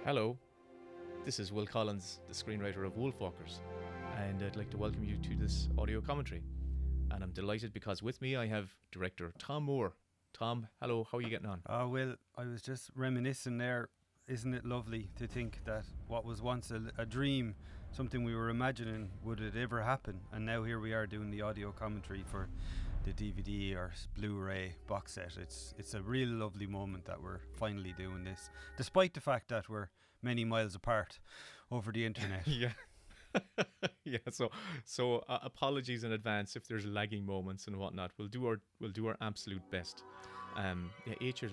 Hello, this is Will Collins, the screenwriter of Wolfwalkers, and I'd like to welcome you to this audio commentary. And I'm delighted because with me I have director Tom Moore. Tom, hello, how are you getting on? Well, I was just reminiscing there. Isn't it lovely to think that what was once a dream, something we were imagining, would it ever happen? And now here we are doing the audio commentary for the DVD or Blu-ray box set. It's a real lovely moment that we're finally doing this, despite the fact that we're many miles apart over the internet. Yeah. Yeah, so apologies in advance if there's lagging moments and whatnot. We'll do our absolute best. 8 years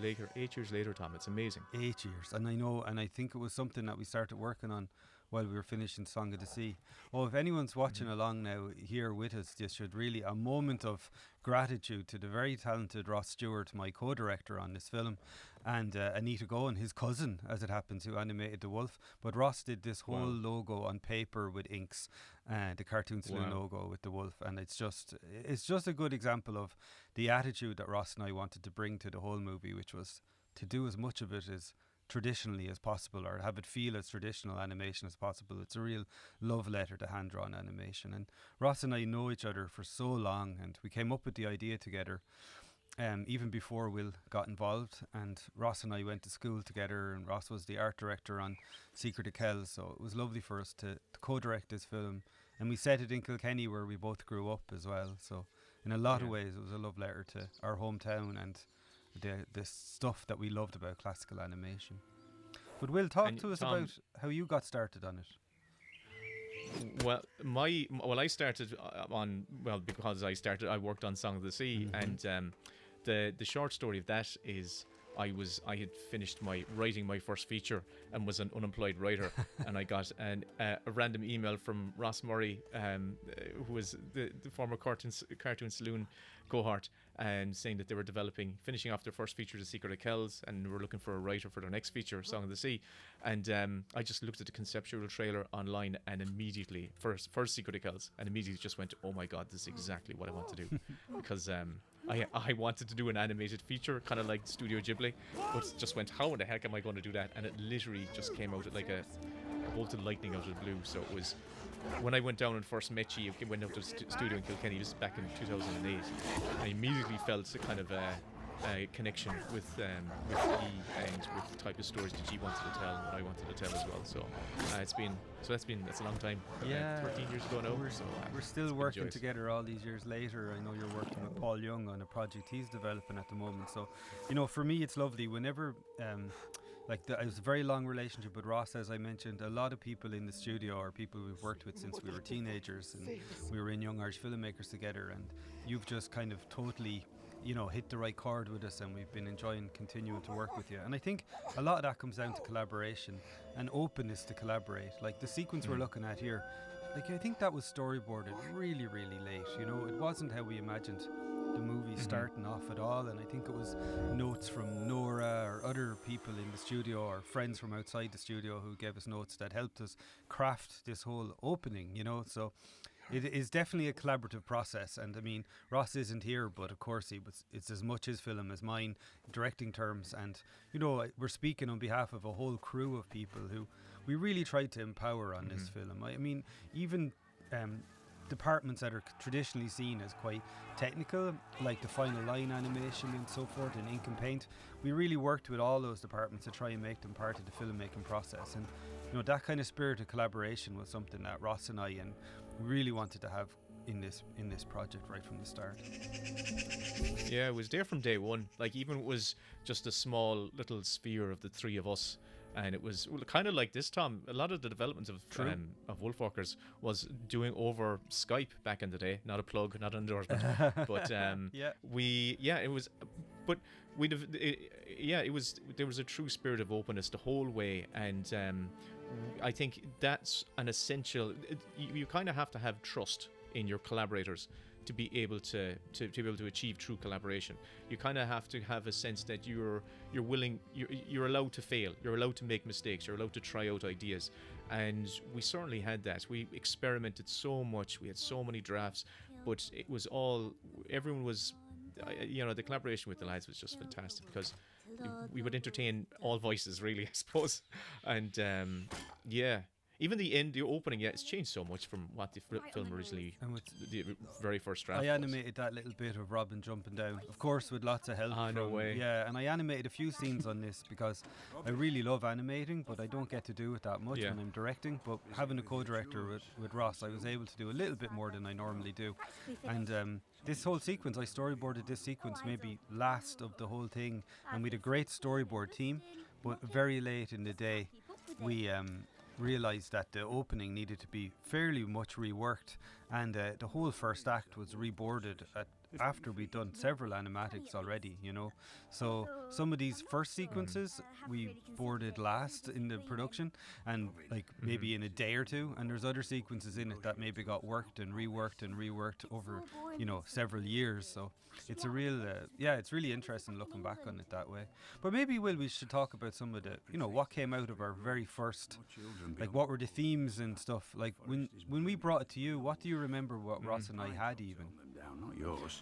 later, Tom, it's amazing. 8 years, and I think it was something that we started working on while we were finishing Song of the Sea. Oh, if anyone's watching along now here with us, this should really a moment of gratitude to the very talented Ross Stewart, my co-director on this film, and Anita Gowan, his cousin, as it happens, who animated the wolf. But Ross did this whole logo on paper with inks, the Cartoon Saloon logo with the wolf, and it's just a good example of the attitude that Ross and I wanted to bring to the whole movie, which was to do as much of it as traditionally as possible, or have it feel as traditional animation as possible. It's a real love letter to hand-drawn animation, and Ross and I know each other for so long, and we came up with the idea together even before Will got involved. And Ross and I went to school together, and Ross was the art director on Secret of Kells, so it was lovely for us to co-direct this film, and we set it in Kilkenny where we both grew up as well. So in a lot of ways it was a love letter to our hometown and the stuff that we loved about classical animation. But Will, talk to us about how you got started on it. Well, I started I worked on Song of the Sea, and the short story of that is I had finished writing my first feature and was an unemployed writer, and I got a random email from Ross Murray, who was the former Cartoon Saloon cohort, and saying that they were finishing off their first feature, The Secret of Kells, and were looking for a writer for their next feature, Song of the Sea. And I just looked at the conceptual trailer online, and immediately first Secret of Kells, and immediately just went, oh my god, this is exactly what I want to do, because I wanted to do an animated feature, kind of like Studio Ghibli, but just went, how in the heck am I going to do that? And it literally just came out like a bolt of lightning out of the blue. So it was, when I went down and first met you, went out to the studio in Kilkenny, this is back in 2008, I immediately felt a kind of a connection with you and with the type of stories that you wanted to tell and what I wanted to tell as well. So that's a long time. 13 years ago now. We're still working together all these years later. I know you're working with Paul Young on a project he's developing at the moment. So, for me it's lovely whenever it was a very long relationship with Ross, as I mentioned. A lot of people in the studio are people we've worked with since we were teenagers, and we were in Young Irish Filmmakers together, and you've just kind of totally hit the right chord with us, and we've been enjoying continuing to work with you. And I think a lot of that comes down to collaboration and openness to collaborate. Like the sequence we're looking at here, I think that was storyboarded really, really late. It wasn't how we imagined the movie starting off at all, and I think it was notes from Nora or other people in the studio or friends from outside the studio who gave us notes that helped us craft this whole opening, so it is definitely a collaborative process. And I mean, Ross isn't here, but of course it's as much his film as mine, directing terms, and we're speaking on behalf of a whole crew of people who we really tried to empower on this film. I mean, even departments that are traditionally seen as quite technical, like the final line animation and so forth, and ink and paint, we really worked with all those departments to try and make them part of the filmmaking process. And that kind of spirit of collaboration was something that Ross and I really wanted to have in this project right from the start. Yeah, it was there from day one. Like, even it was just a small little sphere of the three of us, and it was kind of like this, Tom. A lot of the developments of Wolfwalkers was doing over Skype back in the day. Not a plug, not an endorsement, but it was. But it was. There was a true spirit of openness the whole way, and I think that's an essential. You kind of have to have trust in your collaborators to be able to be able to achieve true collaboration. You kind of have to have a sense that you're willing, you're allowed to fail, you're allowed to make mistakes, you're allowed to try out ideas, and we certainly had that. We experimented so much, we had so many drafts, but everyone was, the collaboration with the lads was just fantastic, because we would entertain all voices, really, I suppose. And yeah, even the opening, yeah, it's changed so much from what the film originally, And with the very first draft I was. animated that little bit of Robin jumping down, of course, with lots of help. Ah, no way. Yeah, and I animated a few scenes on this because I really love animating, but I don't get to do it that much Yeah. when I'm directing. But having a co-director with Ross, I was able to do a little bit more than I normally do. And this whole sequence, I storyboarded this sequence maybe last of the whole thing, and we had a great storyboard team. But very late in the day, we realised that the opening needed to be fairly much reworked, and the whole first act was reboarded after we'd done several animatics already, you know. So some of these first sequences we boarded last in the production, and like maybe in a day or two, and there's other sequences in it that maybe got worked and reworked over, you know, several years. So it's a real it's really interesting looking back on it that way. But maybe we should talk about some of the, you know, what came out of our very first, like what were the themes and stuff. Like when we brought it to you, what do you remember what Ross and I had even?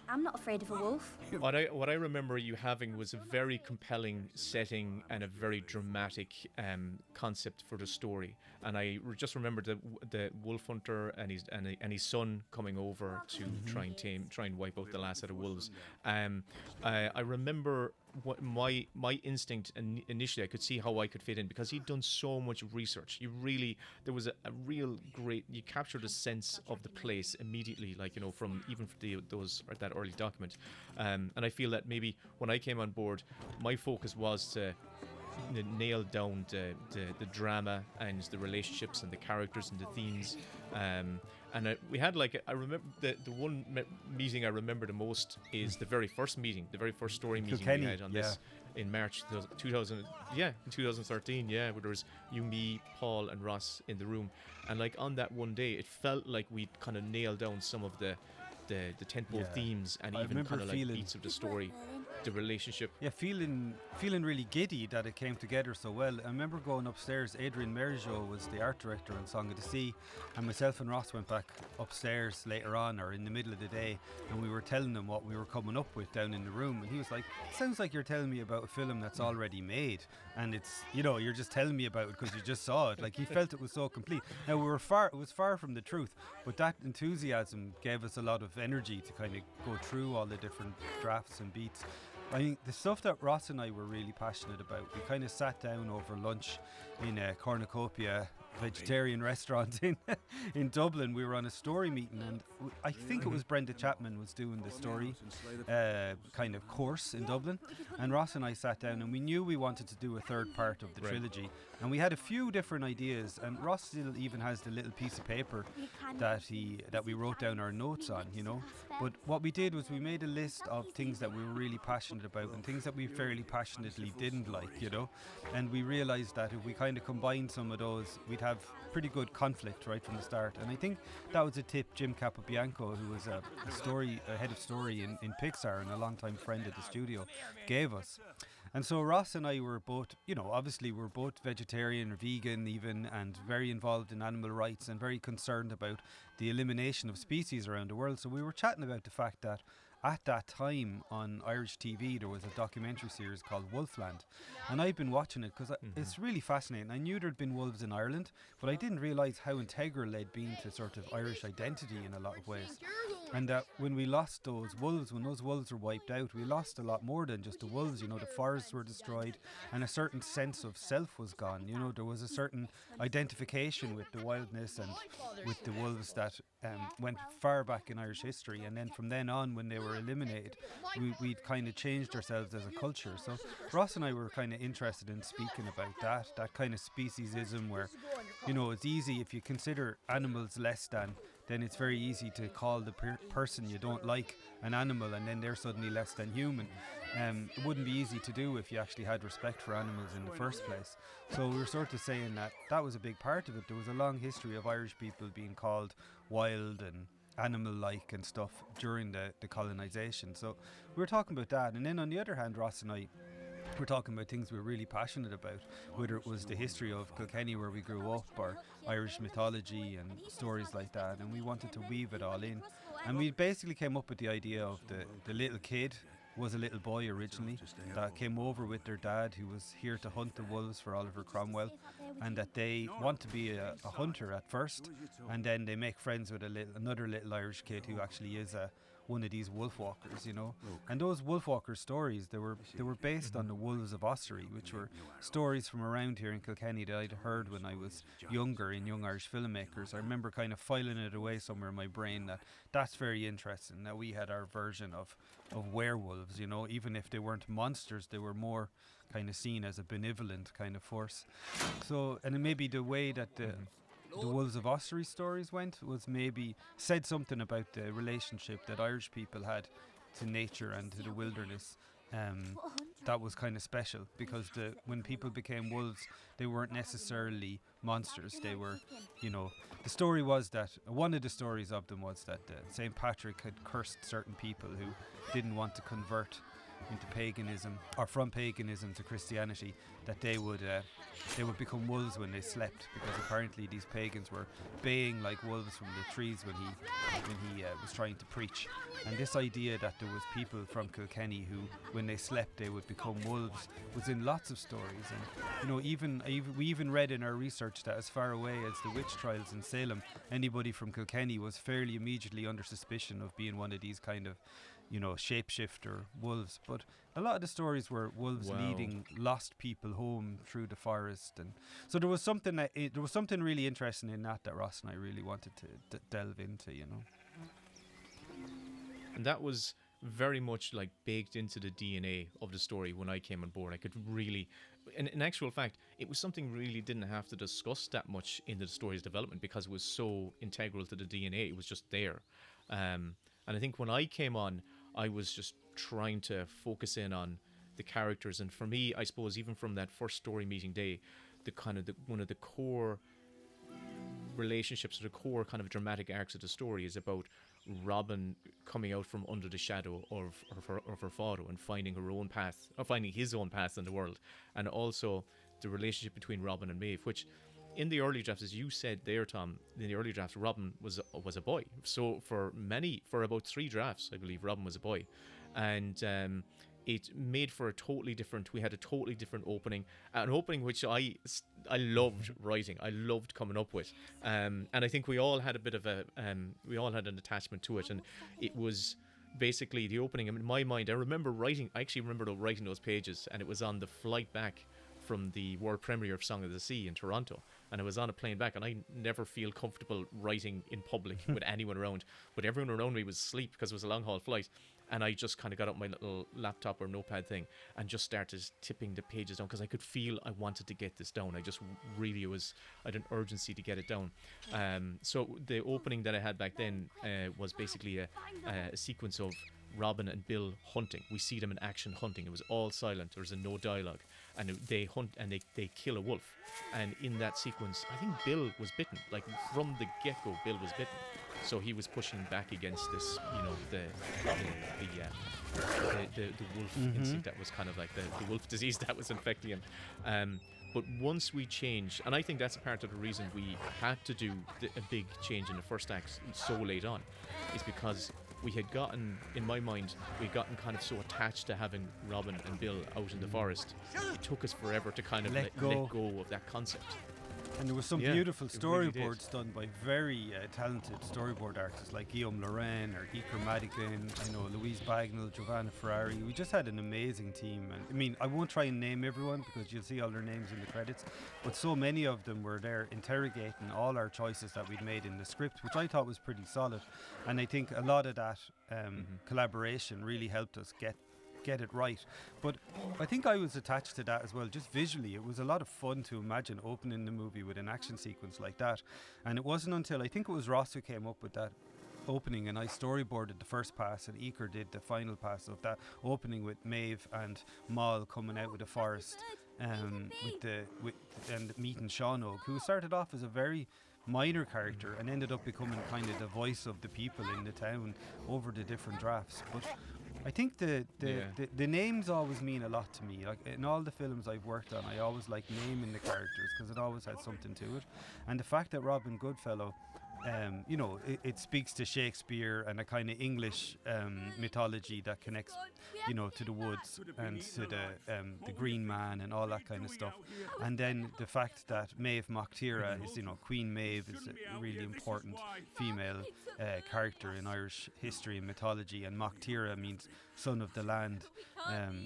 I'm not afraid of a wolf. What I remember you having was a very compelling setting and a very dramatic concept for the story. And I just remember the wolf hunter and his son coming over to try and wipe out the last set of wolves. I remember what my instinct, and initially I could see how I could fit in because he'd done so much research. There was a real great, you captured a sense of the place immediately, like, you know, from even that early document. And I feel that maybe when I came on board, my focus was to nail down the drama and the relationships and the characters and the themes. And we had I remember the one meeting I remember the most is the very first story meeting Kilkenny, we had on this in March 2013, where there was you, me, Paul and Ross in the room, and like on that one day it felt like we'd kind of nailed down some of the tentpole themes and even kind of like beats of the story, the relationship. Yeah, feeling really giddy that it came together so well. I remember going upstairs. Adrian Merigeau was the art director on Song of the Sea, and myself and Ross went back upstairs later on, or in the middle of the day, and we were telling him what we were coming up with down in the room, and he was like, "Sounds like you're telling me about a film that's already made, and it's, you know, you're just telling me about it because you just saw it." Like, he felt it was so complete. Now it was far from the truth, but that enthusiasm gave us a lot of energy to kind of go through all the different drafts and beats. I think the stuff that Ross and I were really passionate about, we kind of sat down over lunch in a cornucopia vegetarian restaurant in Dublin. We were on a story meeting, and I think it was Brenda Chapman was doing the story kind of course in Dublin, and Ross and I sat down, and we knew we wanted to do a third part of the trilogy, and we had a few different ideas, and Ross still even has the little piece of paper that we wrote down our notes on, you know. But what we did was we made a list of things that we were really passionate about and things that we fairly passionately didn't like, you know, and we realized that if we kind of combined some of those, we'd have pretty good conflict right from the start. And I think that was a tip Jim Capobianco, who was a head of story in Pixar and a long-time friend at the studio, gave us. And so Ross and I were both, you know, obviously we're both vegetarian or vegan even, and very involved in animal rights and very concerned about the elimination of species around the world. So we were chatting about the fact that at that time on Irish TV there was a documentary series called Wolfland, and I'd been watching it because it's really fascinating. I knew there'd been wolves in Ireland, but I didn't realise how integral they'd been to sort of Irish identity in a lot of ways. And that when we lost those wolves, when those wolves were wiped out, we lost a lot more than just the wolves. You know, the forests were destroyed, and a certain sense of self was gone. You know, there was a certain identification with the wildness and with the wolves that went far back in Irish history. And then from then on, when they were eliminated, we'd kind of changed ourselves as a culture. So Ross and I were kind of interested in speaking about that kind of speciesism where, you know, it's easy if you consider animals less than, then it's very easy to call the person you don't like an animal, and then they're suddenly less than human. It wouldn't be easy to do if you actually had respect for animals in the first place. So we were sort of saying that was a big part of it. There was a long history of Irish people being called wild and animal-like and stuff during the colonisation. So we were talking about that. And then on the other hand, Ross and I were talking about things we were really passionate about, whether it was the history of Kilkenny where we grew up, or Irish mythology and stories like that, and we wanted to weave it all in. And we basically came up with the idea of the little kid was a little boy originally that came over with their dad, who was here to hunt the wolves for Oliver Cromwell, and that they want to be a hunter at first, and then they make friends with another little Irish kid who actually is one of these Wolfwalkers, you know. And those Wolfwalker stories, they were based on the Wolves of Ossory, which were stories from around here in Kilkenny that I'd heard when I was younger in Young Irish Filmmakers. I remember kind of filing it away somewhere in my brain that's very interesting, that we had our version of werewolves, you know. Even if they weren't monsters, they were more kind of seen as a benevolent kind of force. So, and it may be the way that the Wolves of Ossory stories went was maybe said something about the relationship that Irish people had to nature and to the wilderness. That was kind of special, because when people became wolves, they weren't necessarily monsters. They were, you know, the story was that one of the stories of them was that St. Patrick had cursed certain people who didn't want to convert into paganism, or from paganism to Christianity, that they would become wolves when they slept, because apparently these pagans were baying like wolves from the trees when he was trying to preach. And this idea that there was people from Kilkenny who, when they slept, they would become wolves, was in lots of stories. And you know, we even read in our research that as far away as the witch trials in Salem, anybody from Kilkenny was fairly immediately under suspicion of being one of these kind of, you know, shapeshifter wolves. But a lot of the stories were wolves leading lost people home through the forest, and so there was something really interesting in that Ross and I really wanted to delve into, you know. And that was very much like baked into the DNA of the story when I came on board. I could really, in actual fact, it was something really didn't have to discuss that much in the story's development, because it was so integral to the DNA. It was just there. And I think when I came on, I was just trying to focus in on the characters. And for me, I suppose, even from that first story meeting day, one of the core relationships, or the core kind of dramatic arcs of the story, is about Robin coming out from under the shadow of her father and finding her own path, or finding his own path in the world. And also the relationship between Robin and Maeve, which in the early drafts, as you said there, Tom, in the early drafts, Robin was a boy. So for about 3 drafts, I believe, Robin was a boy. And it made for we had a totally different opening, an opening which I loved writing. I loved coming up with, and I think we all had a bit of we all had an attachment to it. And it was basically the opening. In my mind, I actually remember writing those pages, and it was on the flight back from the world premiere of Song of the Sea in Toronto, and I was on a plane back, and I never feel comfortable writing in public with anyone around, but everyone around me was asleep because it was a long haul flight. And I just kind of got up my little laptop or notepad thing and just started tipping the pages down, because I could feel I wanted to get this down. I had an urgency to get it down. So the opening that I had back then was basically a sequence of Robin and Bill hunting. We see them in action hunting. It was all silent. There was no dialogue. And they hunt and they kill a wolf. And in that sequence, I think Bill was bitten. Like from the get-go, Bill was bitten. So he was pushing back against this, you know, the wolf instinct that was kind of like the wolf disease that was infecting him. But once we changed, and I think that's a part of the reason we had to do a big change in the first act so late on, is because we had gotten, in my mind, kind of so attached to having Robin and Bill out in the forest. It took us forever to kind of let go of that concept. And there was some beautiful storyboards done by very talented storyboard artists like Guillaume Loren or Iker Madigan, Louise Bagnall, Giovanna Ferrari. We just had an amazing team. And I mean, I won't try and name everyone because you'll see all their names in the credits, but so many of them were there interrogating all our choices that we'd made in the script, which I thought was pretty solid. And I think a lot of that collaboration really helped us get it right. But I think I was attached to that as well, just visually. It was a lot of fun to imagine opening the movie with an action sequence like that. And it wasn't until, I think it was Ross who came up with that opening, and I storyboarded the first pass and Iker did the final pass of that opening with Maeve and Moll coming out of the forest and meeting Sean Og, who started off as a very minor character and ended up becoming kind of the voice of the people in the town over the different drafts. But I think the names always mean a lot to me. Like in all the films I've worked on, I always like naming the characters because it always had something to it. And the fact that Robin Goodfellow you know, it speaks to Shakespeare and a kind of English mythology that connects, you know, to the woods and to the Green Man and all that kind of stuff. And then the fact that Maeve Mocktira is, you know, Queen Maeve is a really important female character in Irish history and mythology, and Mocktira means son of the land.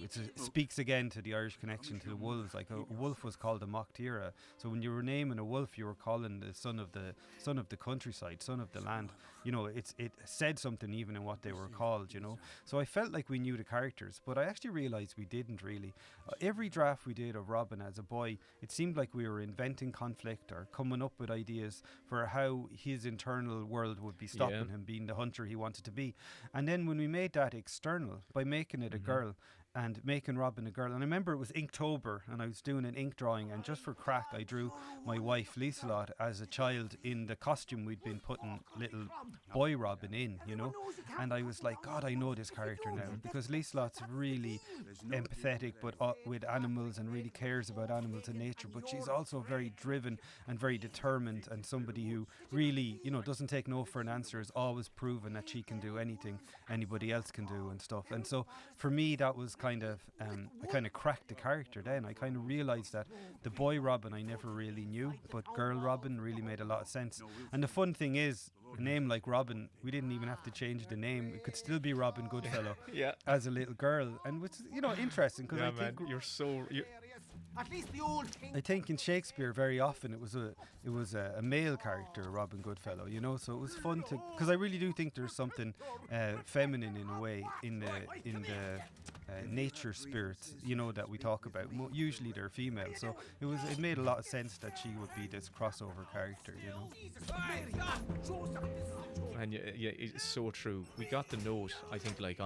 It speaks again to the Irish connection to the wolves. Like a wolf was called a Mocktira, so when you were naming a wolf, you were calling the son of the countryside, son of the land. You know, it said something even in what they were called. You know, so I felt like we knew the characters, but I actually realised we didn't really. Every draft we did of Robin as a boy, it seemed like we were inventing conflict or coming up with ideas for how his internal world would be stopping him being the hunter he wanted to be. And then when we made that external by making it a girl and making Robin a girl, and I remember it was Inktober and I was doing an ink drawing, and just for crack I drew my wife Lieselot as a child in the costume we'd been putting little boy Robin in, you know, and I was like, God, I know this character now, because Lieselot's really empathetic but with animals and really cares about animals and nature, but she's also very driven and very determined, and somebody who really, you know, doesn't take no for an answer, is always proven that she can do anything anybody else can do and stuff. And so for me that was kind of I kind of cracked the character then. I kind of realised that the boy Robin I never really knew, but girl Robin really made a lot of sense. And the fun thing is, a name like Robin, we didn't even have to change the name. It could still be Robin Goodfellow as a little girl, and which, you know, interesting, because I think I think in Shakespeare very often it was a male character, Robin Goodfellow, you know, so it was fun to, because I really do think there's something feminine in a way in the nature spirits, you know, that we talk about. Usually they're female, so it made a lot of sense that she would be this crossover character, you know. And yeah, it's so true. We got the note, I think, like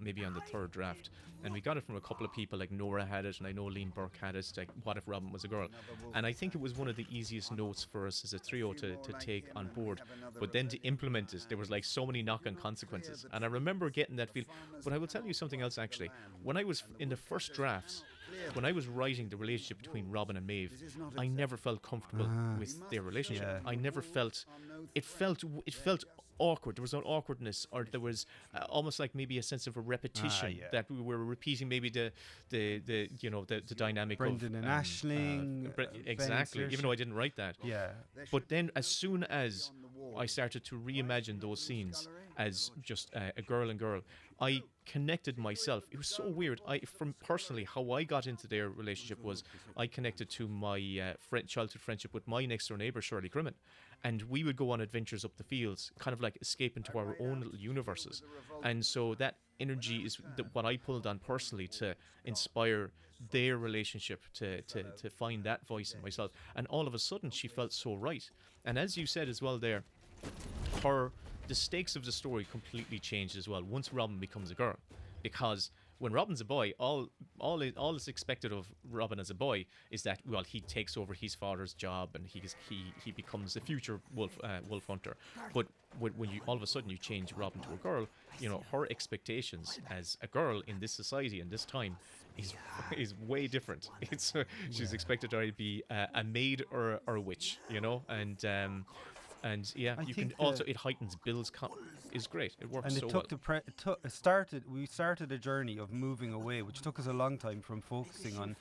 maybe on the third draft, and we got it from a couple of people. Like Nora had it, and I know Lean Burke had it. Like, what if Robin was a girl? And I think it was one of the easiest notes for us as a trio to take on board. But then to implement it, there was like so many knock-on consequences. And I remember getting that feel. But I will tell you something else actually. When I was in the first drafts, when I was writing the relationship between Robin and Maeve, I never felt comfortable with their relationship. I never felt it felt awkward. There was an awkwardness, or there was almost like maybe a sense of a repetition that we were repeating. Maybe the you know the dynamic Brendan of and Aisling, exactly. Even though I didn't write that, but then as soon as I started to reimagine those scenes as just a girl and girl, I connected myself. It was so weird. From personally, how I got into their relationship was I connected to my childhood friendship with my next door neighbour, Shirley Crimmin. And we would go on adventures up the fields, kind of like escape into our own little universes. And so that energy is what I pulled on personally to inspire their relationship, to find that voice in myself. And all of a sudden, she felt so right. And as you said as well there, the stakes of the story completely changed as well once Robin becomes a girl. Because when Robin's a boy, all is expected of Robin as a boy is that, well, he takes over his father's job and he becomes a future wolf hunter. But when you all of a sudden you change Robin to a girl, you know, her expectations as a girl in this society and this time is way different. She's expected to either be a maid or a witch, you know, and yeah, you can also, it heightens Bill's is great. It works so well. And we started a journey of moving away, which took us a long time, from focusing on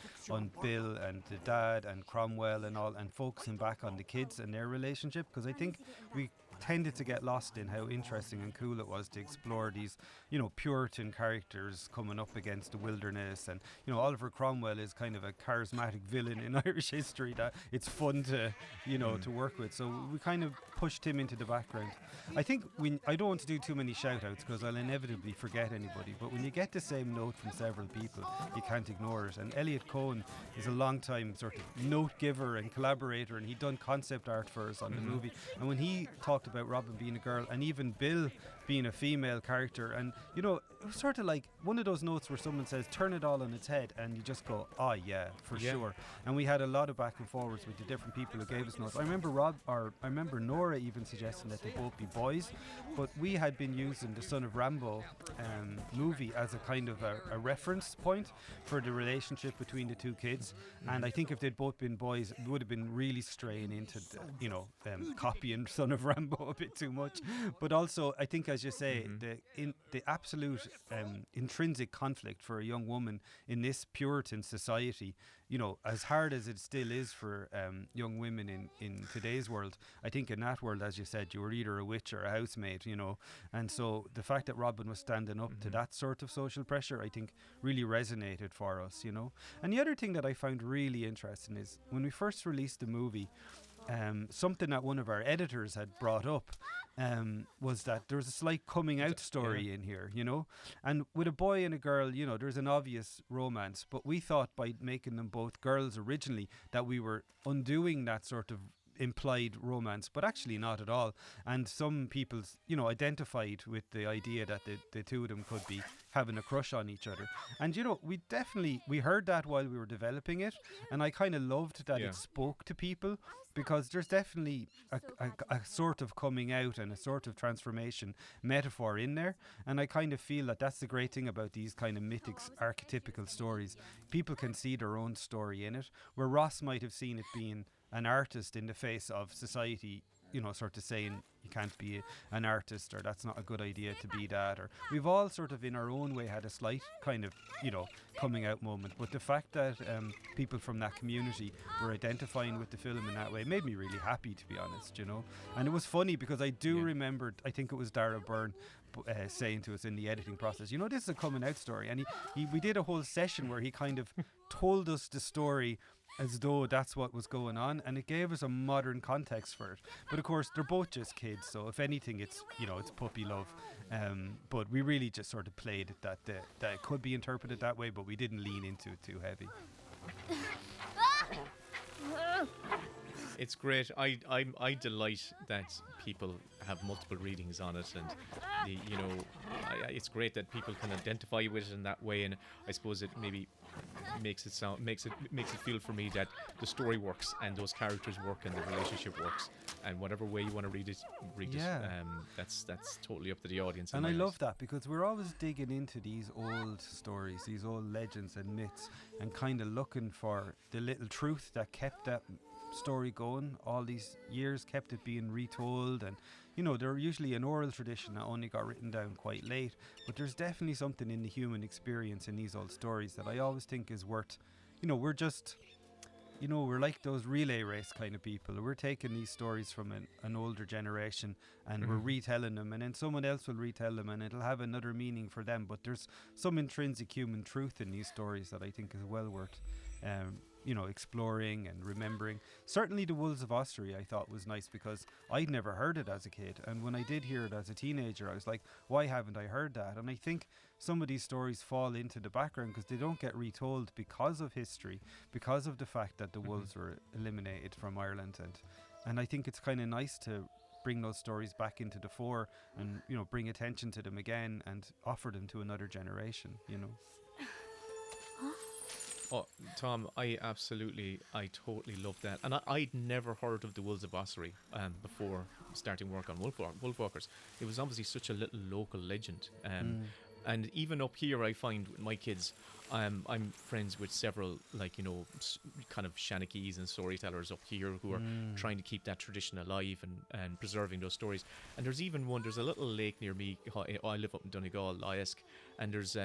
Bill and the dad and Cromwell and all, and focusing back on the kids and their relationship, because I think we tended to get lost in how interesting and cool it was to explore these, you know, Puritan characters coming up against the wilderness. And, you know, Oliver Cromwell is kind of a charismatic villain in Irish history that it's fun to, you know, to work with. So we kind of pushed him into the background. I think I don't want to do too many shout outs because I'll inevitably forget anybody, but when you get the same note from several people, you can't ignore it. And Elliot Cohen is a long time sort of note giver and collaborator, and he'd done concept art for us on the movie. And when he talked about Robin being a girl, and even Bill being a female character. And you know, it was sort of like one of those notes where someone says turn it all on its head, and you just go, oh yeah, for sure. And we had a lot of back and forwards with the different people who gave us notes. I remember Nora even suggesting that they both be boys, but we had been using the Son of Rambo movie as a kind of a reference point for the relationship between the two kids. And I think if they'd both been boys, it would have been really straying into the, you know, copying Son of Rambo a bit too much. But also, I think, as you say, the absolute intrinsic conflict for a young woman in this Puritan society, you know, as hard as it still is for young women in today's world, I think in that world, as you said, you were either a witch or a housemaid, you know. And so the fact that Robin was standing up to that sort of social pressure, I think really resonated for us, you know. And the other thing that I found really interesting is when we first released the movie, something that one of our editors had brought up was that there's a slight coming out story in here, you know. And with a boy and a girl, you know, there's an obvious romance, but we thought by making them both girls originally that we were undoing that sort of implied romance, but actually not at all. And some people, you know, identified with the idea that the two of them could be having a crush on each other. And you know, we heard that while we were developing it, and I kind of loved that it spoke to people, because there's definitely a sort of coming out and a sort of transformation metaphor in there. And I kind of feel that that's the great thing about these kind of mythic archetypical stories. People can see their own story in it, where Ross might have seen it being an artist in the face of society, you know, sort of saying you can't be an artist, or that's not a good idea to be that. Or we've all sort of in our own way had a slight kind of, you know, coming out moment. But the fact that people from that community were identifying with the film in that way made me really happy, to be honest, you know. And it was funny because I do remember, I think it was Dara Byrne saying to us in the editing process, you know, this is a coming out story. And we did a whole session where he kind of told us the story as though that's what was going on, and it gave us a modern context for it. But of course, they're both just kids, so if anything, it's, you know, it's puppy love. But we really just sort of played it that it could be interpreted that way, but we didn't lean into it too heavy. It's great. I delight that people have multiple readings on it, and you know, it's great that people can identify with it in that way. And I suppose it maybe makes it feel for me that the story works and those characters work and the relationship works, and whatever way you want to read it. That's totally up to the audience. And I love that, because we're always digging into these old stories, these old legends and myths, and kind of looking for the little truth that kept that story going all these years, kept it being retold. And you know, they're usually an oral tradition that only got written down quite late, but there's definitely something in the human experience in these old stories that I always think is worth, you know, we're just, you know, we're like those relay race kind of people. We're taking these stories from an older generation and we're retelling them, and then someone else will retell them and it'll have another meaning for them. But there's some intrinsic human truth in these stories that I think is well worth you know, exploring and remembering. Certainly the Wolves of Ossory I thought was nice, because I'd never heard it as a kid, and when I did hear it as a teenager I was like, why haven't I heard that? And I think some of these stories fall into the background because they don't get retold because of history, because of the fact that the wolves were eliminated from Ireland. And I think it's kind of nice to bring those stories back into the fore and, you know, bring attention to them again and offer them to another generation, you know. Oh, Tom, I totally love that. And I'd never heard of the Wolves of Ossory before starting work on Wolfwalkers. It was obviously such a little local legend. And even up here, I find with my kids, I'm friends with several, like, you know, kind of Shanakees and storytellers up here who are trying to keep that tradition alive and preserving those stories. And there's a little lake near me. I live up in Donegal, Lyesk, and there's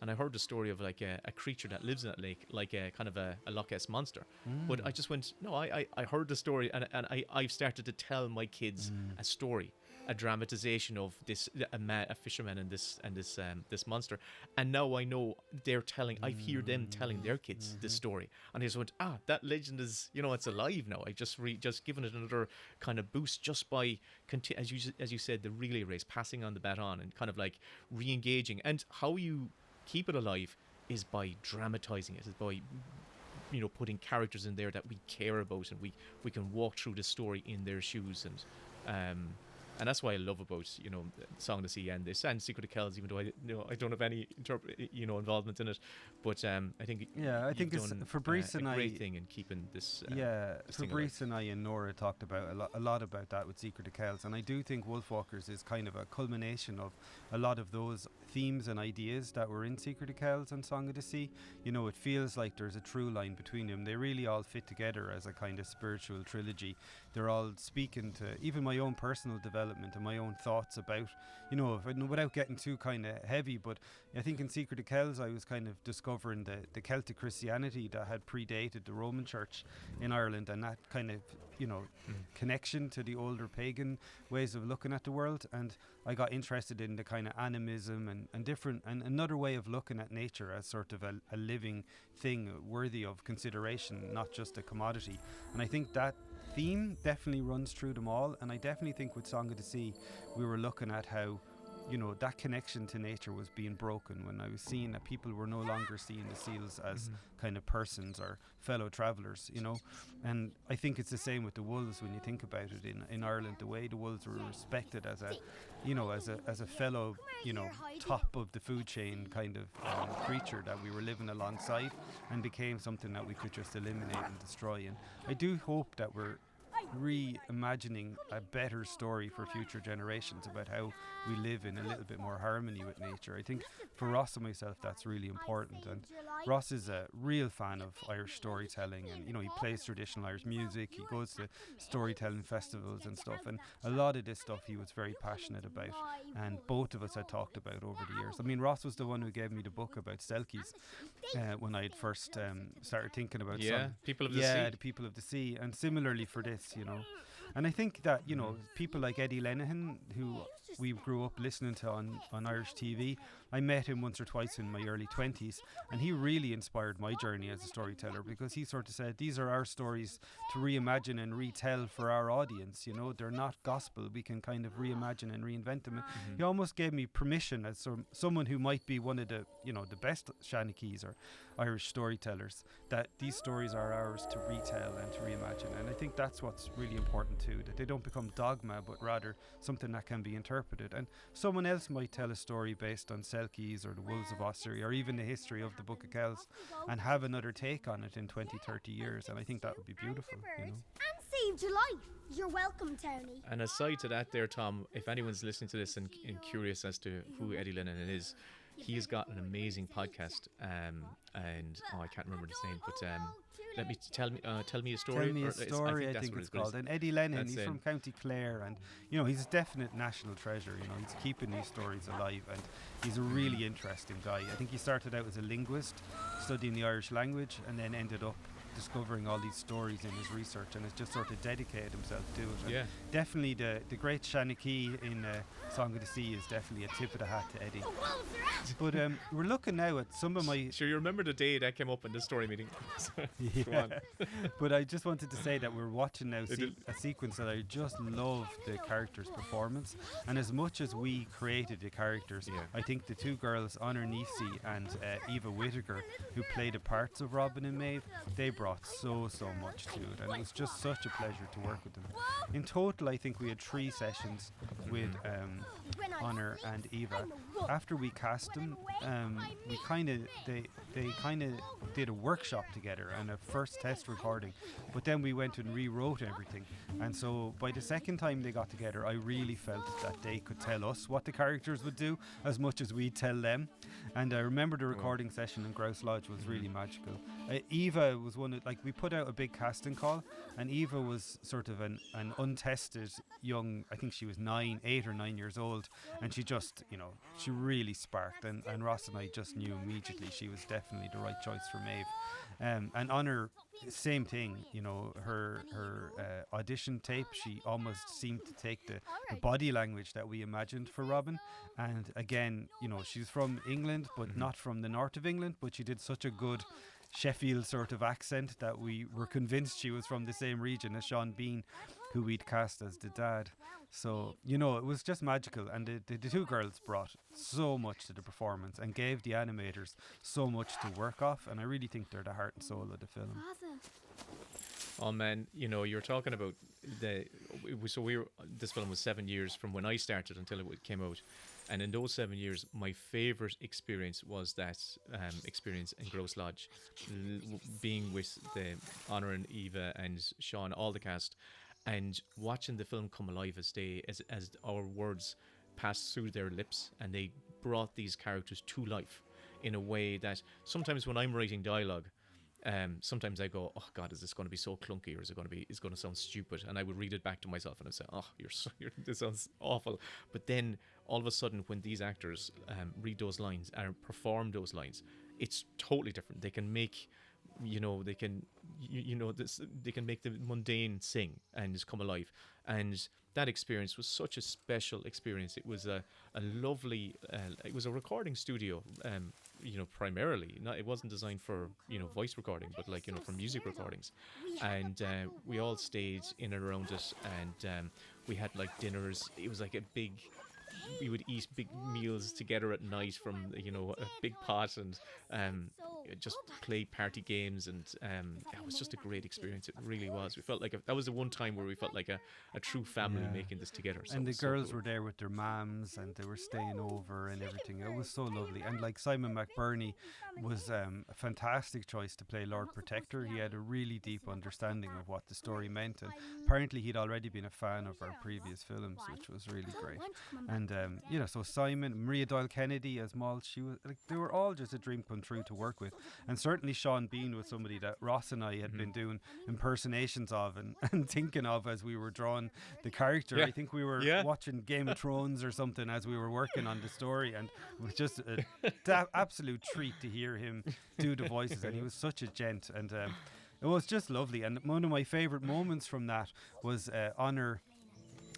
and I heard the story of like a creature that lives in that lake, like a kind of a Loch Ness monster. But I just went, no, I heard the story, and I've started to tell my kids a story, a dramatization of this a fisherman and this monster, and now I know I hear them telling their kids this story, and I just went, that legend is, you know, it's alive now. I just given it another kind of boost just by as you said, the relay race, passing on the baton and kind of like re-engaging. And how you keep it alive is by dramatizing it, is by, you know, putting characters in there that we care about, and we can walk through the story in their shoes. And and that's why I love about Song of the Sea and this and Secret of Kells, even though I don't have any involvement in it, but I think I think it's Fabrice and a I great thing in keeping this. This Fabrice and I and Nora talked about a lot about that with Secret of Kells, and I do think Wolfwalkers is kind of a culmination of a lot of those themes and ideas that were in Secret of Kells and Song of the Sea. It feels like there's a true line between them. They really all fit together as a kind of spiritual trilogy. They're all speaking to even my own personal development and my own thoughts about, without getting too kind of heavy, but I think in Secret of Kells I was kind of discovering the Celtic Christianity that had predated the Roman Church in Ireland, and that kind of connection to the older pagan ways of looking at the world, and I got interested in the kind of animism and different and another way of looking at nature as sort of a living thing worthy of consideration, not just a commodity. And I think that theme definitely runs through them all, and I definitely think with Song of the Sea we were looking at how that connection to nature was being broken when I was seeing that people were no longer seeing the seals as kind of persons or fellow travellers, and I think it's the same with the wolves when you think about it in Ireland. The way the wolves were respected as a fellow top of the food chain kind of creature that we were living alongside, and became something that we could just eliminate and destroy. And I do hope that we're reimagining a better story for future generations about how we live in a little bit more harmony with nature. I think for Ross and myself that's really important, and Ross is a real fan of Irish storytelling, and he plays traditional Irish music, he goes to storytelling festivals and stuff, and a lot of this stuff he was very passionate about, and both of us had talked about over the years. I mean, Ross was the one who gave me the book about Selkies when I had first started thinking about People of the Sea. the People of the Sea, and similarly for this, and I think that people like Eddie Lenihan, who we grew up listening to on Irish TV, I met him once or twice in my early 20s, and he really inspired my journey as a storyteller, because he sort of said these are our stories to reimagine and retell for our audience. They're not gospel, we can kind of reimagine and reinvent them. He almost gave me permission as someone who might be one of the the best Shanakees or Irish storytellers, that these stories are ours to retell and to reimagine. And I think that's what's really important too, that they don't become dogma, but rather something that can be interpreted. And someone else might tell a story based on Selkies or the Wolves of Ossory or even the history of the Book of Kells and have another take on it in 20-30 years, and I think that would be beautiful. And saved your life. You're welcome, Tony. And aside to that there, Tom, if anyone's listening to this and curious as to who Eddie Lenihan is, he's got an amazing podcast, and I can't remember his name, but tell me a story. Tell me a story. I think it's called. And Eddie Lenihan, he's from County Clare, and he's a definite national treasure. He's keeping these stories alive, and he's a really interesting guy. I think he started out as a linguist, studying the Irish language, and then ended up discovering all these stories in his research, and has just sort of dedicated himself to it. And definitely the great Shanachie in Song of the Sea is definitely a tip of the hat to Eddie. But we're looking now at some of my... Sure, you remember the day that came up in the story meeting. Go on. But I just wanted to say that we're watching now a sequence that I just love the characters' performance, and as much as we created the characters, I think the two girls, Honor Neefsey and Eva Whittaker, who played the parts of Robin and Maeve, they brought so much to it, and it was just such a pleasure to work with them. In total, I think we had 3 sessions with Honor and Eva. After we cast them, they kind of did a workshop together and a first test recording, but then we went and rewrote everything. And so by the second time they got together, I really felt that they could tell us what the characters would do as much as we'd tell them. And I remember the recording session in Grouse Lodge was really magical. Eva was one of, we put out a big casting call, and Eva was sort of an untested young, I think she was 8 or 9 years old, and she just, she really sparked, and Ross and I just knew immediately she was definitely the right choice for Maeve. And Honor, same thing, her audition tape, she almost seemed to take the body language that we imagined for Robin. And again, she's from England, but not from the north of England, but she did such a good Sheffield sort of accent that we were convinced she was from the same region as Sean Bean, who we'd cast as the dad. So, it was just magical, and the two girls brought so much to the performance and gave the animators so much to work off, and I really think they're the heart and soul of the film. Oh man, you're talking about the. So this film was 7 years from when I started until it came out, and in those 7 years, my favorite experience was that experience in Gross Lodge, being with the Honor and Eva and Sean, all the cast, and watching the film come alive as our words passed through their lips, and they brought these characters to life in a way that sometimes when I'm writing dialogue, sometimes I go, oh God, is this going to be so clunky, or it's going to sound stupid? And I would read it back to myself and I'd say, oh, this sounds awful. But then all of a sudden, when these actors read those lines or perform those lines, it's totally different. They can make, they can, they can make the mundane sing and just come alive. And that experience was such a special experience. It was a lovely, it was a recording studio, primarily. It wasn't designed for, voice recording, but for music recordings. And we all stayed in and around it, and we had dinners. It was like a big, we would eat big meals together at night from a big pot, and just play party games, and it was just a great experience. It really was. We felt like that was the one time where we felt like a true family making this together. So and the girls were there with their mums, and they were staying over and everything. It was so lovely. And Simon McBurney was a fantastic choice to play Lord Protector. He had a really deep understanding of what the story meant, and apparently he'd already been a fan of our previous films, which was really great. And so Simon, Maria Doyle Kennedy as Maltz, she was they were all just a dream come true to work with. And certainly Sean Bean was somebody that Ross and I had been doing impersonations of and thinking of as we were drawing the character. I think we were watching Game of Thrones or something as we were working on the story, and it was just an absolute treat to hear him do the voices, and he was such a gent, and it was just lovely. And one of my favourite moments from that was Honor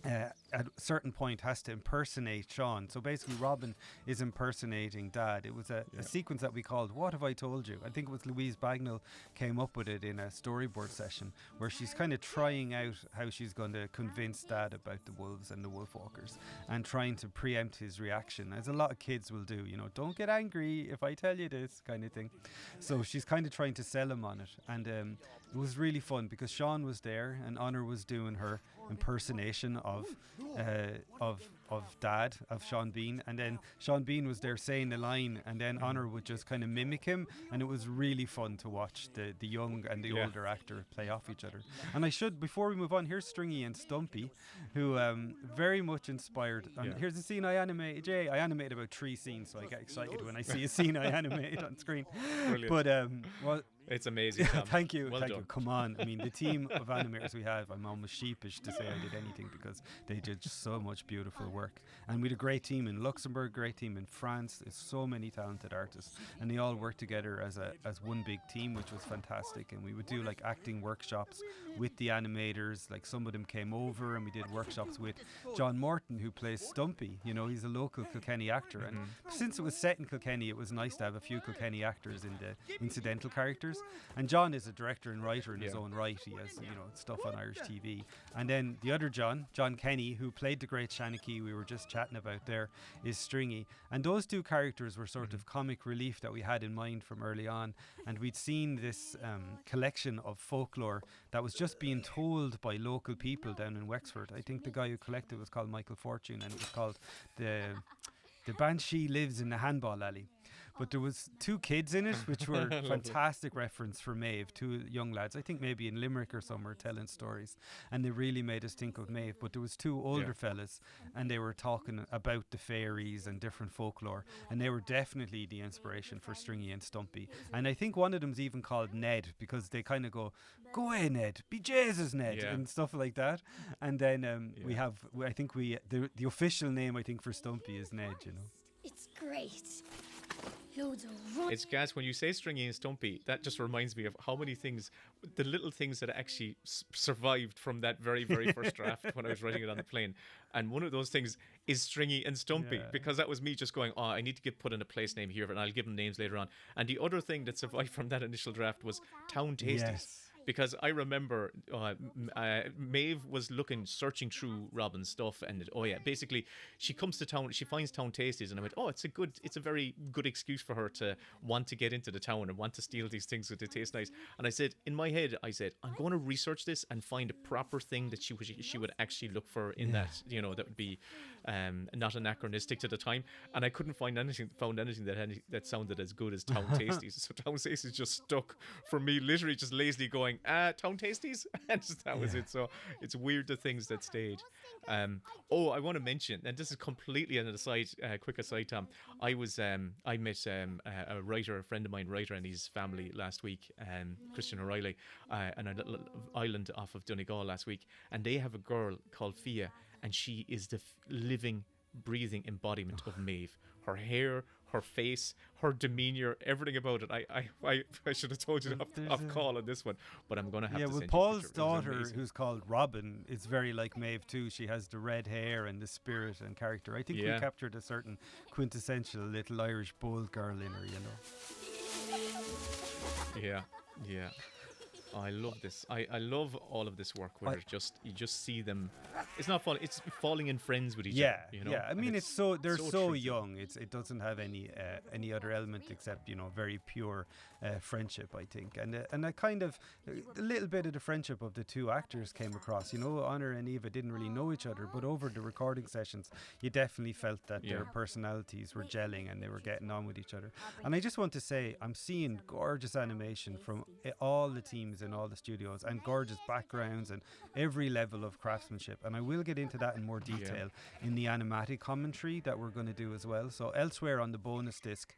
at a certain point has to impersonate Sean. So basically Robin is impersonating Dad. It was a sequence that we called What Have I Told You? I think it was Louise Bagnall came up with it in a storyboard session where she's kind of trying out how she's going to convince Dad about the wolves and the Wolfwalkers, and trying to preempt his reaction, as a lot of kids will do, don't get angry if I tell you this kind of thing. So she's kind of trying to sell him on it, and it was really fun because Sean was there and Honor was doing her impersonation of Dad, of Sean Bean, and then Sean Bean was there saying the line, and then Honor would just kind of mimic him, and it was really fun to watch the young and the older actor play off each other. And before we move on, here's Stringy and Stumpy, who very much inspired. Here's a scene I animated. I animated about 3 scenes, so I get excited when I see a scene I animated on screen. Brilliant. But it's amazing, Tom. Thank you. Well done. Come on. I mean, the team of animators we have, I'm almost sheepish to say I did anything because they did just so much beautiful work. And we had a great team in Luxembourg, great team in France. There's so many talented artists, and they all worked together as one big team, which was fantastic. And we would do acting workshops with the animators. Some of them came over, and we did workshops with John Morton, who plays Stumpy. He's a local Kilkenny actor, and since it was set in Kilkenny, it was nice to have a few Kilkenny actors in the incidental characters. And John is a director and writer in his own right. He has stuff on Irish TV. And then the other John Kenny, who played the great Shanachie we were just chatting about there, is Stringy. And those two characters were sort of comic relief that we had in mind from early on. And we'd seen this collection of folklore that was just being told by local people down in Wexford. I think the guy who collected it was called Michael Fortune, and it was called The Banshee Lives in the Handball Alley. But there was 2 kids in it, which were fantastic reference for Maeve, 2 young lads, I think maybe in Limerick or somewhere, telling stories. And they really made us think of Maeve. But there was 2 older fellas, and they were talking about the fairies and different folklore. And they were definitely the inspiration for Stringy and Stumpy. And I think one of them's even called Ned, because they kind of go away, Ned, be Jesus, Ned, and stuff like that. And then we have, I think the official name, I think, for Stumpy is Ned, It's great. It's gas when you say Stringy and Stumpy. That just reminds me of how many things, the little things that actually survived from that very, very first draft when I was writing it on the plane. And one of those things is Stringy and Stumpy, because that was me just going, I need to put in a place name here, and I'll give them names later on. And the other thing that survived from that initial draft was Town Tasties. because I remember Maeve was searching through Robin's stuff, and basically she comes to town, she finds Town Tasties, and I went, oh, it's a very good excuse for her to want to get into the town and want to steal these things that they taste nice. And I said, in my head, I'm going to research this and find a proper thing that she would actually look for in that, that would be not anachronistic to the time. And I couldn't found anything that sounded as good as Town Tasties. So Town Tasties just stuck for me, literally just lazily going, Town Tasties, and that was it. So it's weird the things that stayed. I want to mention, and this is completely an aside, quick aside, Tom. I met a friend of mine, writer, and his family last week, Christian O'Reilly, on a little island off of Donegal last week, and they have a girl called Fia, and she is the living, breathing embodiment of Maeve. Her hair, her face, her demeanour, everything about it. I should have told you off call on this one, but I'm going to have to send you a Paul's picture. daughter, who's called Robin, is very like Maeve too. She has the red hair and the spirit and character. I think we captured a certain quintessential little Irish bold girl in her, Yeah. I love this. I love all of this work where you just see them. It's not falling. It's falling in friends with each other. Yeah. I mean, they're so young. It doesn't have any other element except very pure friendship, I think, and a kind of a little bit of the friendship of the two actors came across. Honor and Eva didn't really know each other, but over the recording sessions, you definitely felt that their personalities were gelling and they were getting on with each other. And I just want to say, I'm seeing gorgeous animation from all the teams in all the studios, and gorgeous backgrounds and every level of craftsmanship, and I will get into that in more detail in the animatic commentary that we're going to do as well. So elsewhere on the bonus disc,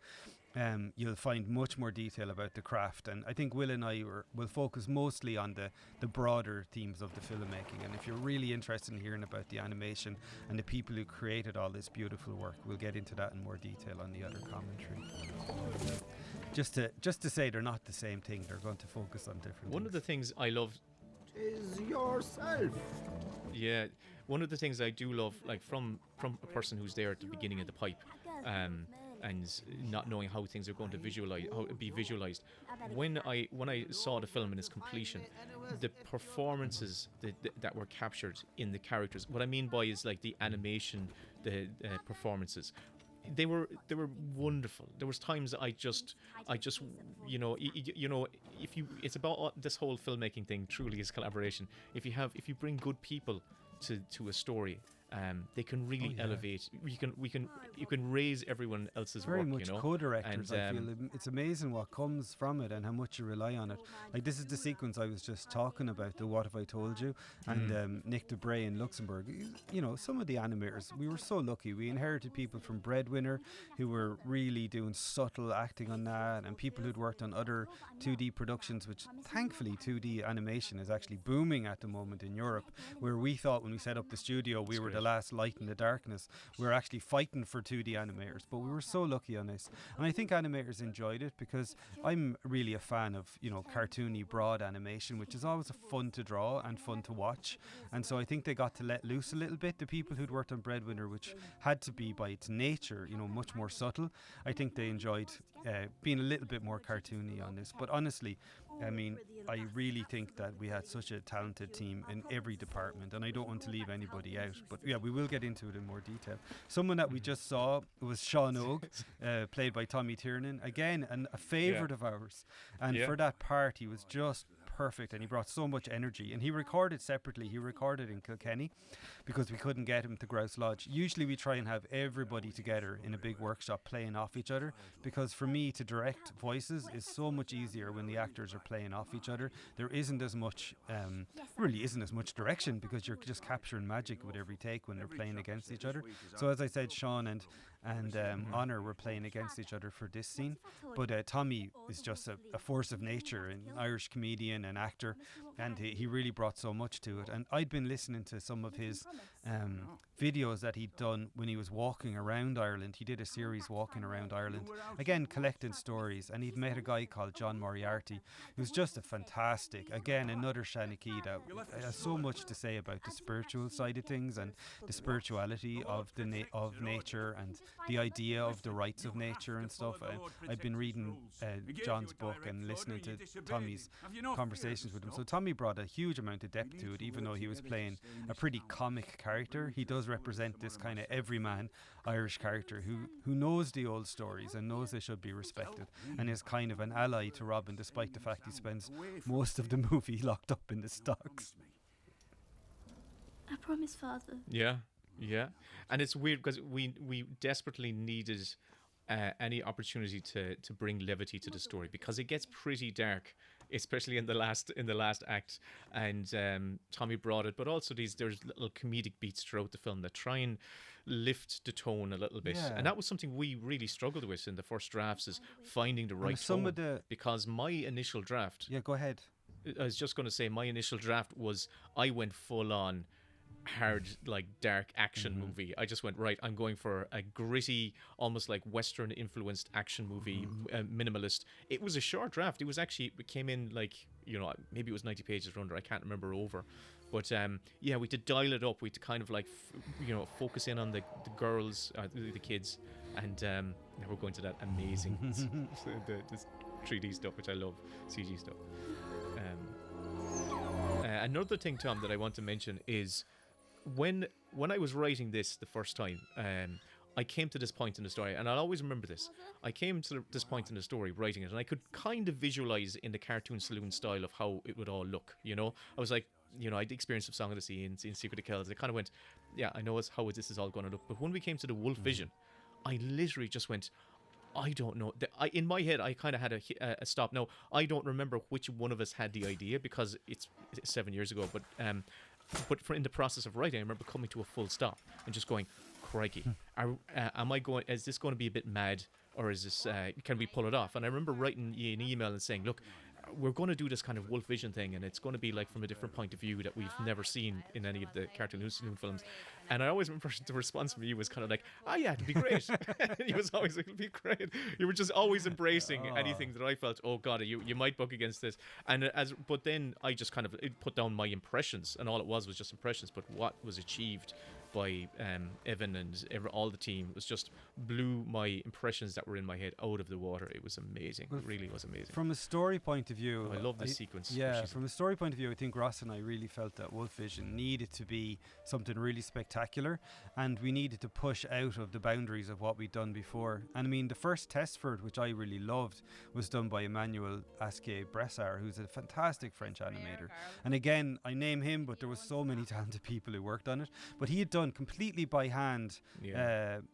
you'll find much more detail about the craft, and I think Will and I will focus mostly on the broader themes of the filmmaking. And if you're really interested in hearing about the animation and the people who created all this beautiful work, we'll get into that in more detail on the other commentary. Just to say they're not the same thing. They're going to focus on different One things. of the things I love is yourself. Yeah, one of the things I do love, like from a person who's there at the beginning of the pipe, and not knowing how things are going to be visualized. When I saw the film in its completion, the performances that were captured in the characters. What I mean by is like the animation, the performances. They were wonderful. There was times I just if you, it's about this whole filmmaking thing truly is collaboration. If you bring good people to a story, they can really elevate. You can raise everyone else's very work. Much co-directors. I feel it's amazing what comes from it and how much you rely on it. Like this is the sequence I was just talking about, the What Have I Told You, and Nick DeBray in Luxembourg. Some of the animators, we were so lucky. We inherited people from Breadwinner who were really doing subtle acting on that, and people who'd worked on other 2D productions, which thankfully 2D animation is actually booming at the moment in Europe, where we thought when we set up the studio we were the last light in the darkness. We were actually fighting for 2D animators, but we were so lucky on this, and I think animators enjoyed it because I'm really a fan of cartoony broad animation, which is always fun to draw and fun to watch, and so I think they got to let loose a little bit. The people who'd worked on Breadwinner, which had to be by its nature much more subtle, I think they enjoyed being a little bit more cartoony on this. But honestly, I mean, I really think that we had such a talented team in every department, and I don't want to leave anybody out, but yeah, we will get into it in more detail. Someone that we just saw was Sean Ogue, played by Tommy Tiernan, again a favourite of ours, and for that part he was just perfect, and he brought so much energy, and he recorded separately. He recorded in Kilkenny because we couldn't get him to Grouse Lodge. Usually we try and have everybody together in a big workshop playing off each other, because for me to direct voices is so much easier when the actors are playing off each other. There isn't as much really isn't as much direction, because you're just capturing magic with every take when they're playing against each other. So as I said, Sean and Honor were playing against each other for this scene, but Tommy is just a force of nature, an Irish comedian and actor, and he really brought so much to it. And I'd been listening to some of his videos that he'd done when he was walking around Ireland. He did a series walking around Ireland, again collecting stories, and he'd met a guy called John Moriarty, who's just a fantastic, again another Shanachie that has so much to say about the spiritual side of things and the spirituality of of nature and the idea of the rights of nature and stuff. I've been reading John's book and listening to Tommy's conversations with him. So Tommy brought a huge amount of depth to it, even though he was playing a pretty comic character. He does represent this kind of everyman Irish character who knows the old stories and knows they should be respected, and is kind of an ally to Robin, despite the fact he spends most of the movie locked up in the stocks. I promise, Father. Yeah, and it's weird because we desperately needed any opportunity to bring levity to the story, because it gets pretty dark, especially in the last act, and Tommy brought it, but also there's little comedic beats throughout the film that try and lift the tone a little bit, and that was something we really struggled with in the first drafts, is finding the right tone. Because my initial draft, go ahead. I was just going to say, my initial draft was, I went full on hard, like dark action movie. I just went, right, I'm going for a gritty, almost like Western influenced action movie, minimalist. It was a short draft. It came in like, maybe it was 90 pages or under, I can't remember over. But we had to dial it up. We had to kind of like focus in on the girls, the kids, and now we're going to that amazing the 3D stuff, which I love, CG stuff. Another thing, Tom, that I want to mention is when I was writing this the first time, I came to this point in the story, and I'll always remember this. I came to this point in the story writing it, and I could kind of visualize in the cartoon saloon style of how it would all look. I was like, I'd experienced of Song of the Sea and Secret of Kells. I kind of went, yeah, I know how this is all going to look. But when we came to the wolf vision, I literally just went, I don't know. In my head, I kind of had a stop. Now, I don't remember which one of us had the idea, because it's 7 years ago. But in the process of writing, I remember coming to a full stop and just going, crikey, is this going to be a bit mad, or is this, can we pull it off? And I remember writing you an email and saying, look, we're going to do this kind of wolf vision thing, and it's going to be like from a different point of view that we've never seen in any of the cartoon films. And I always remember the response from you was kind of like, oh yeah, it'd be great. He was always like, it'd be great. You were just always embracing anything that I felt, oh god, you might buck against this. But then I just kind of put down my impressions, and all it was just impressions. But what was achieved by Evan and all the team was just blew my impressions that were in my head out of the water. It was amazing. It really was amazing. From a story point of view, I love this sequence. Yeah, from a story point of view, I think Ross and I really felt that Wolf Vision needed to be something really spectacular, and we needed to push out of the boundaries of what we'd done before. And I mean, the first test for it, which I really loved, was done by Emmanuel Asquier-Bressard, who's a fantastic French animator. And again, I name him, but there was so many talented people who worked on it. But he had done completely by hand,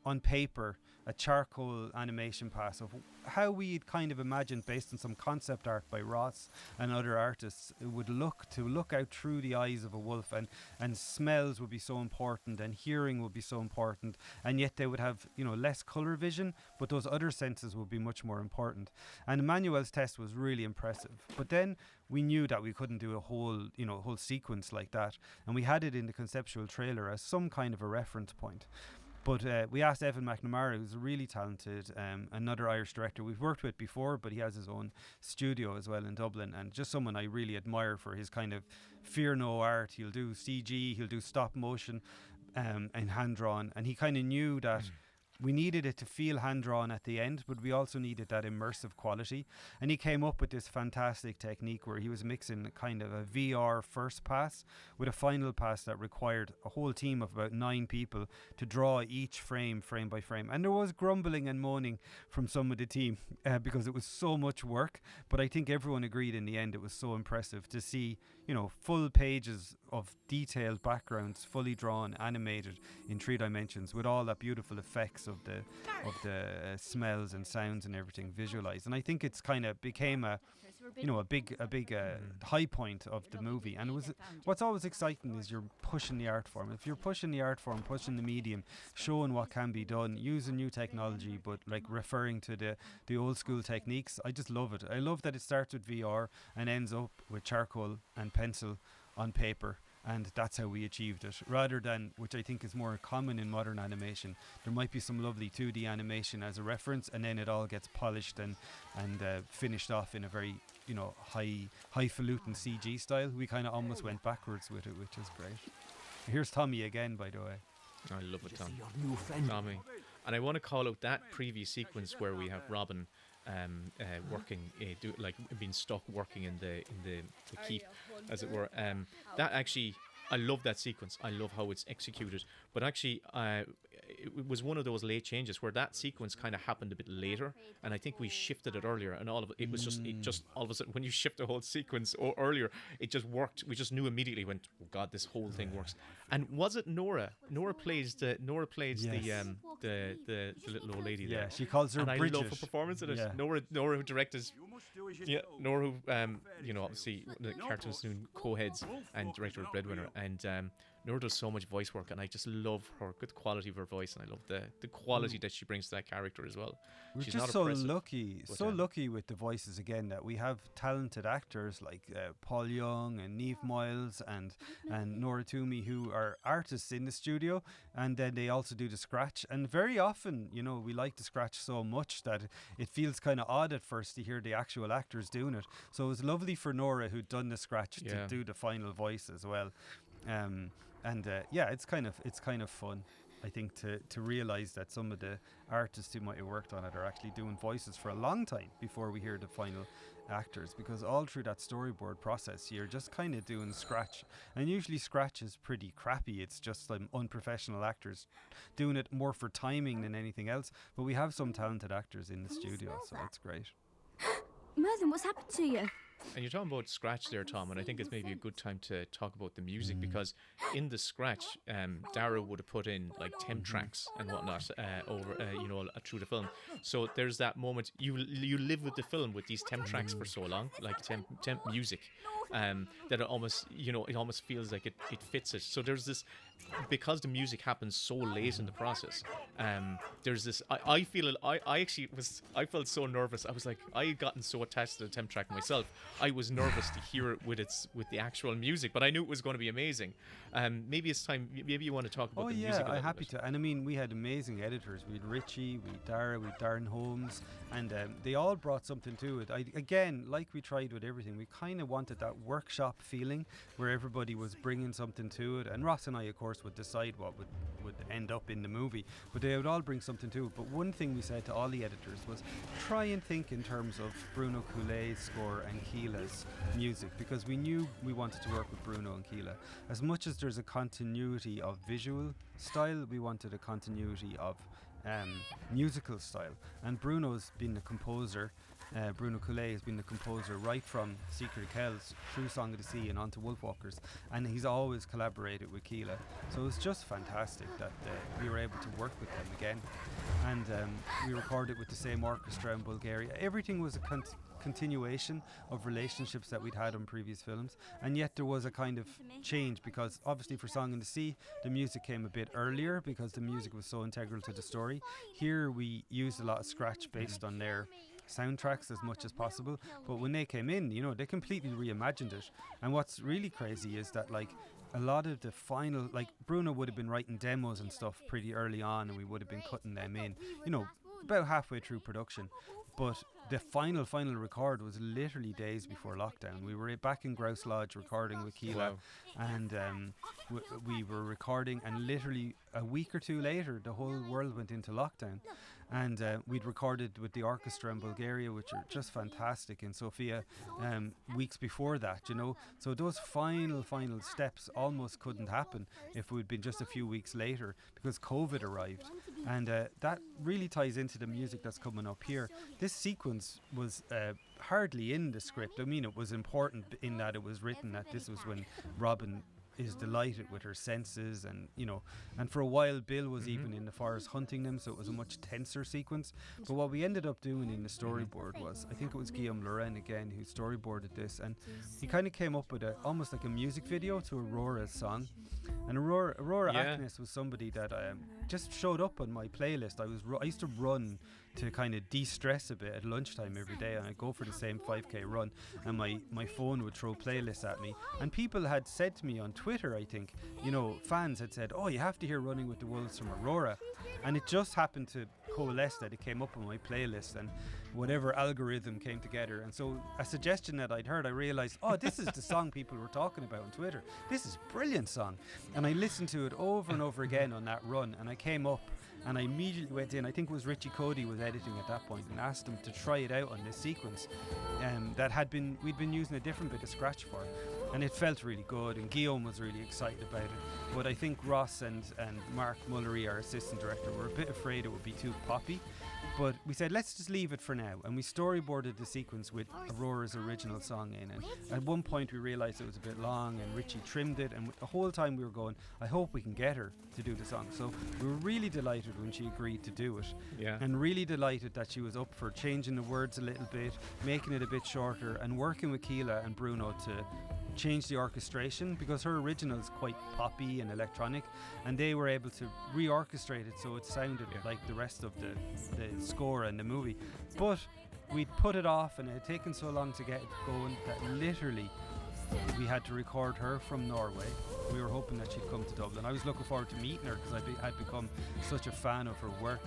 on paper, a charcoal animation pass of how we'd kind of imagined, based on some concept art by Ross and other artists, it would look out through the eyes of a wolf, and smells would be so important, and hearing would be so important, and yet they would have less colour vision, but those other senses would be much more important. And Emmanuel's test was really impressive. But then we knew that we couldn't do a whole sequence like that, and we had it in the conceptual trailer as some kind of a reference point. But we asked Evan McNamara, who's really talented, another Irish director we've worked with before, but he has his own studio as well in Dublin, and just someone I really admire for his kind of fear no art. He'll do CG, he'll do stop motion and hand-drawn, and he kind of knew that we needed it to feel hand-drawn at the end, but we also needed that immersive quality. And he came up with this fantastic technique where he was mixing kind of a VR first pass with a final pass that required a whole team of about 9 people to draw each frame by frame. And there was grumbling and moaning from some of the team because it was so much work. But I think everyone agreed in the end it was so impressive to see, full pages of detailed backgrounds, fully drawn, animated in 3 dimensions, with all that beautiful effects of the smells and sounds and everything visualized. And I think it's kind of became a a big high point of the movie. And it was what's always exciting is you're pushing the art form. If you're pushing the art form, pushing the medium, showing what can be done, using new technology, but like referring to the old school techniques, I just love it. I love that it starts with VR and ends up with charcoal and pencil on paper. And that's how we achieved it, rather than, which I think is more common in modern animation, there might be some lovely 2D animation as a reference, and then it all gets polished and finished off in a very, highfalutin CG style. We kind of almost went backwards with it, which is great. Here's Tommy again, by the way. I love it, Tommy. And I want to call out that previous sequence where we have Robin working, being stuck working in the keep, as it were. That actually, I love that sequence. I love how it's executed. But actually, it was one of those late changes where that sequence kind of happened a bit later, and I think we shifted it earlier, and all of it was just all of a sudden when you shift the whole sequence earlier, it just worked. We just knew immediately, went, oh God, this whole thing works. And was it Nora? Nora plays the little old lady there. Yeah, she calls her and Bridget. I love her performance in it. Yeah. Nora who directed, Nora who obviously the Cartoon Saloon co-heads and director of Breadwinner, and Nora does so much voice work, and I just love her good quality of her voice, and I love the quality that she brings to that character as well. We're She's just not so oppressive, lucky with the voices again, that we have talented actors like Paul Young and Niamh Miles and Nora Toomey, who are artists in the studio, and then they also do the scratch. And very often, we like the scratch so much that it feels kind of odd at first to hear the actual actors doing it. So it was lovely for Nora, who'd done the scratch, to do the final voice as well. It's kind of fun, I think, to realise that some of the artists who might have worked on it are actually doing voices for a long time before we hear the final actors, because all through that storyboard process you're just kind of doing scratch, and usually scratch is pretty crappy. It's just unprofessional actors doing it more for timing than anything else, but we have some talented actors in the studio, so that's great. Merlin, what's happened to you? And you're talking about scratch there, Tom, and I think it's maybe a good time to talk about the music, because in the scratch, Dara would have put in like temp tracks and whatnot over, through the film. So there's that moment you live with the film with these temp tracks for so long, like temp music, that it almost feels like it fits it. So there's this, because the music happens so late in the process, there's this, I felt so nervous. I was like, I had gotten so attached to the temp track myself, I was nervous to hear it with the actual music, but I knew it was going to be amazing. Maybe it's time, maybe you want to talk about the music a little I'm happy bit. to. And I mean, we had amazing editors. We had Richie, we had Dara, we had Darren Holmes, and they all brought something to it. Again, like we tried with everything, we kind of wanted that workshop feeling where everybody was bringing something to it, and Ross and I, of course, would decide what would end up in the movie, but they would all bring something to it. But one thing we said to all the editors was, try and think in terms of Bruno Coulet's score and Keela's music, because we knew we wanted to work with Bruno and Keela. As much as there's a continuity of visual style, we wanted a continuity of musical style, and Bruno's been the composer. Bruno Coulet has been the composer right from Secret of Kells through Song of the Sea and on to Wolfwalkers, and he's always collaborated with Keela. So it's just fantastic that we were able to work with them again, and we recorded with the same orchestra in Bulgaria. Everything was a continuation of relationships that we'd had on previous films, and yet there was a kind of change, because obviously for Song in the Sea the music came a bit earlier because the music was so integral to the story. Here we used a lot of scratch based on their soundtracks as much as possible, but when they came in, they completely reimagined it. And what's really crazy is that, like, a lot of the final, like, Bruno would have been writing demos and stuff pretty early on, and we would have been cutting them in, about halfway through production. But the final record was literally days before lockdown. We were back in Grouse Lodge recording with Keela, and we were recording, and literally a week or two later the whole world went into lockdown. And we'd recorded with the orchestra in Bulgaria, which are just fantastic, in Sofia, weeks before that, So those final steps almost couldn't happen if we'd been just a few weeks later, because COVID arrived. And that really ties into the music that's coming up here. This sequence was hardly in the script. I mean, it was important in that it was written that this was when Robin is delighted with her senses, and and for a while Bill was even in the forest hunting them, so it was a much tenser sequence. But what we ended up doing in the storyboard was, I think it was Guillaume Loren again who storyboarded this, and he kind of came up with almost like a music video to Aurora's song. And Aurora Agnes was somebody that just showed up on my playlist. I used to run to kind of de-stress a bit at lunchtime every day, and I'd go for the same 5k run, and my phone would throw playlists at me, and people had said to me on Twitter, I think, fans had said, oh, you have to hear Running with the Wolves from Aurora, and it just happened to coalesce that it came up on my playlist, and whatever algorithm came together, and so a suggestion that I'd heard, I realized, oh, this is the song people were talking about on Twitter. This is a brilliant song, and I listened to it over and over again on that run, and I came up and I immediately went in. I think it was Richie Cody was editing at that point, and asked him to try it out on this sequence that we'd been using a different bit of scratch for, and it felt really good, and Guillaume was really excited about it. But I think Ross and Mark Mullery, our assistant director, were a bit afraid it would be too poppy. But we said, let's just leave it for now. And we storyboarded the sequence with Aurora's original song in. And at one point we realised it was a bit long, and Richie trimmed it. And the whole time we were going, I hope we can get her to do the song. So we were really delighted when she agreed to do it. Yeah. And really delighted that she was up for changing the words a little bit, making it a bit shorter, and working with Keela and Bruno to change the orchestration, because her original is quite poppy and electronic, and they were able to reorchestrate it so it sounded like the rest of the score and the movie. But we'd put it off, and it had taken so long to get it going that literally we had to record her from Norway. We were hoping that she'd come to Dublin. I was looking forward to meeting her because I had become such a fan of her work,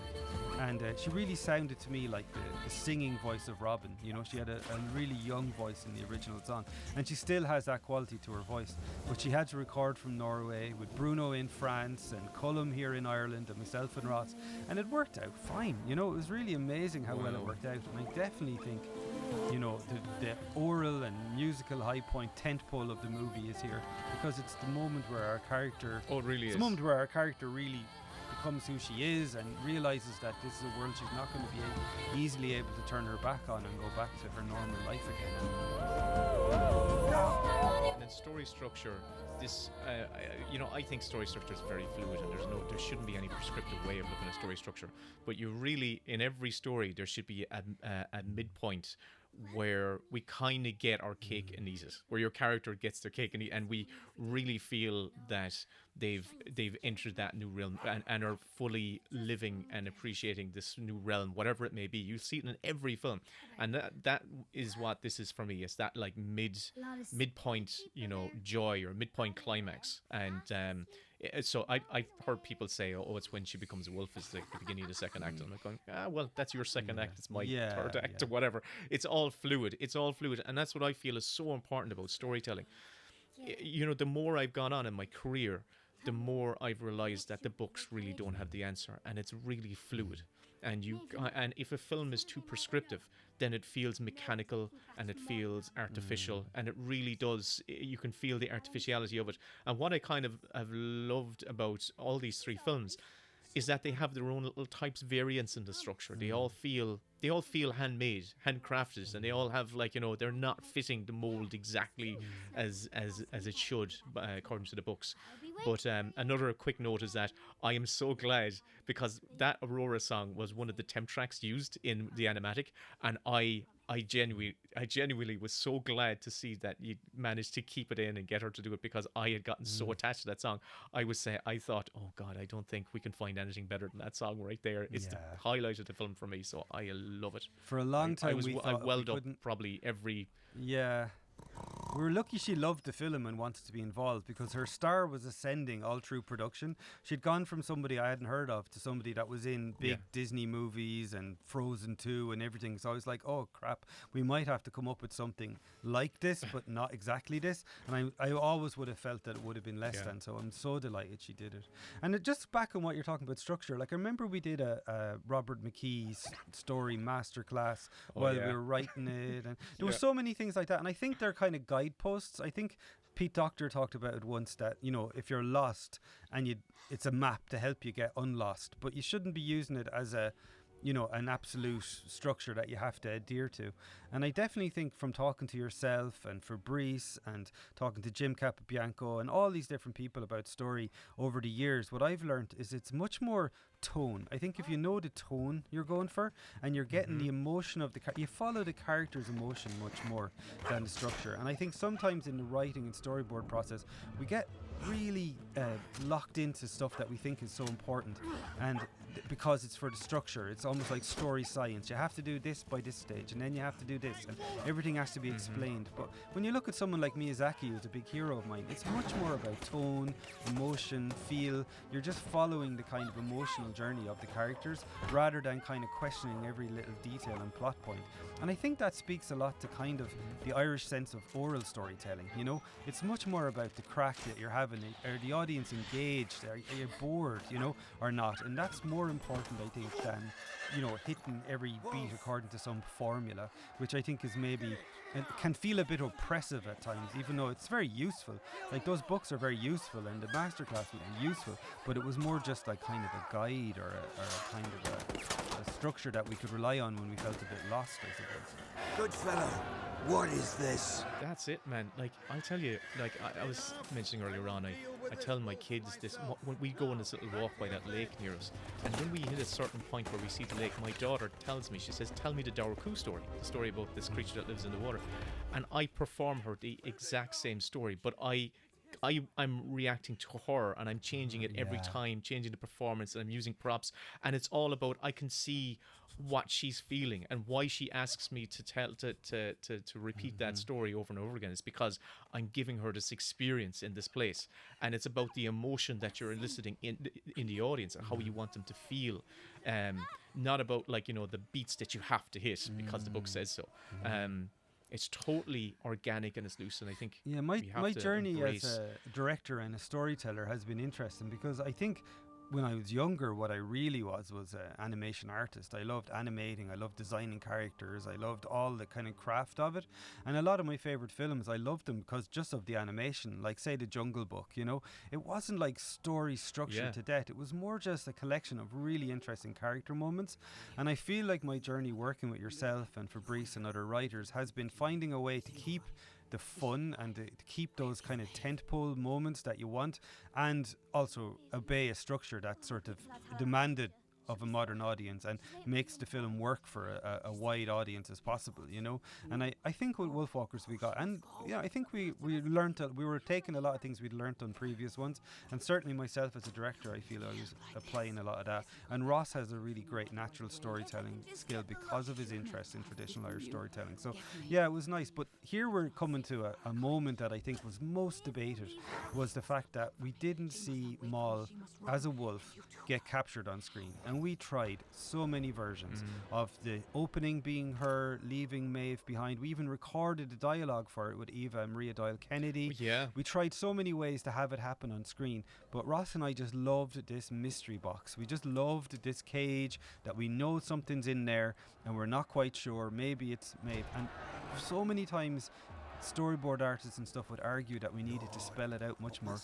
and she really sounded to me like the singing voice of Robin. She had a really young voice in the original song, and she still has that quality to her voice, but she had to record from Norway with Bruno in France and Cullum here in Ireland and myself and Ross, and it worked out fine. It was really amazing how well it worked out, and I definitely think the oral and musical high point tent pole of the movie is here, because it's the moment where our character the moment where our character really becomes who she is and realizes that this is a world she's not going to be easily able to turn her back on and go back to her normal life again. And then story structure, this I think story structure is very fluid, and there shouldn't be any prescriptive way of looking at story structure, but you really, in every story there should be a midpoint where we kind of get our cake and eat it, where your character gets their cake and eat, and we really feel that they've entered that new realm and are fully living and appreciating this new realm, whatever it may be. You see it in every film, and that is what this is for me. It's that like midpoint, joy, or midpoint climax. And so I've heard people say, oh, it's when she becomes a wolf is the beginning of the second act. And I'm like going, well, that's your second act, it's my third act or whatever. It's all fluid, and that's what I feel is so important about storytelling. The more I've gone on in my career, the more I've realized that the books really don't have the answer, and it's really fluid. And if a film is too prescriptive, then it feels mechanical and it feels artificial, and it really does. You can feel the artificiality of it. And what I kind of have loved about all these three films is that they have their own little types variants in the structure. They all feel handmade, handcrafted, and they all have they're not fitting the mold exactly as it should according to the books. But another quick note is that I am so glad, because that Aurora song was one of the temp tracks used in the animatic, and I genuinely was so glad to see that you managed to keep it in and get her to do it, because I had gotten so attached to that song. I thought, oh God, I don't think we can find anything better than that song right there. It's the highlight of the film for me, so I love it. For a long time, I welled up probably every. Yeah. We were lucky she loved the film and wanted to be involved, because her star was ascending all through production. She'd gone from somebody I hadn't heard of to somebody that was in big Disney movies and Frozen 2 and everything. So I was like, oh crap, we might have to come up with something like this, but not exactly this. And I always would have felt that it would have been less than. So I'm so delighted she did it. And just back on what you're talking about structure, like I remember we did a Robert McKee's story masterclass while we were writing it. And there were so many things like that. And I think they're kind of guideposts. I think Pete Docter talked about it once, that if you're lost and it's a map to help you get unlost, but you shouldn't be using it as a an absolute structure that you have to adhere to. And I definitely think from talking to yourself and Fabrice and talking to Jim Capobianco and all these different people about story over the years, what I've learned is it's much more tone. I think if you know the tone you're going for and you're getting the emotion of you follow the character's emotion much more than the structure. And I think sometimes in the writing and storyboard process we get really locked into stuff that we think is so important, and because it's for the structure, it's almost like story science. You have to do this by this stage, and then you have to do this, and everything has to be explained. But when you look at someone like Miyazaki, who's a big hero of mine, it's much more about tone, emotion, feel. You're just following the kind of emotional journey of the characters rather than kind of questioning every little detail and plot point. And I think that speaks a lot to kind of the Irish sense of oral storytelling. It's much more about the crack that you're having. Are the audience engaged? Are you bored, or not? And that's more important, I think, than hitting every beat according to some formula, which I think is maybe it can feel a bit oppressive at times, even though it's very useful. Like, those books are very useful and the masterclass would be useful, but it was more just like kind of a guide or a kind of a structure that we could rely on when we felt a bit lost, I suppose. Good fellow, what is this? That's it, man. Like, I'll tell you, like I was mentioning earlier on, I tell my kids this when we go on this little walk by that lake near us, and when we hit a certain point where we see the lake, my daughter tells me, she says, tell me the Douraku story, the story about this creature that lives in the water. And I perform her the exact same story, but I'm reacting to her, and I'm changing it every time, changing the performance, and I'm using props, and it's all about, I can see what she's feeling and why she asks me to repeat that story over and over again. It's because I'm giving her this experience in this place, and it's about the emotion that you're eliciting in the audience and how you want them to feel, not about the beats that you have to hit because the book says so. It's totally organic and it's loose, and I think my journey as a director and a storyteller has been interesting, because I think when I was younger, what I really was an animation artist. I loved animating, I loved designing characters, I loved all the kind of craft of it. And a lot of my favourite films, I loved them because just of the animation, like say The Jungle Book, it wasn't like story structured to death. It was more just a collection of really interesting character moments. And I feel like my journey working with yourself and Fabrice and other writers has been finding a way to keep the fun and to keep those kind of tentpole moments that you want, and also obey a structure that sort of demanded of a modern audience and makes the film work for a wide audience as possible, And I think with Wolfwalkers we got, and I think we learned we were taking a lot of things we'd learnt on previous ones, and certainly myself as a director, I feel I was applying a lot of that. And Ross has a really great natural storytelling skill because of his interest in traditional Irish storytelling. So it was nice. But here we're coming to a moment that I think was most debated, was the fact that we didn't see Moll as a wolf get captured on screen. And we tried so many versions of the opening being her leaving Maeve behind. We even recorded the dialogue for it with Eva and Maria Doyle Kennedy. Yeah. We tried so many ways to have it happen on screen. But Ross and I just loved this mystery box. We just loved this cage that we know something's in there and we're not quite sure. Maybe it's Maeve. And so many times storyboard artists and stuff would argue that we needed to spell it out much more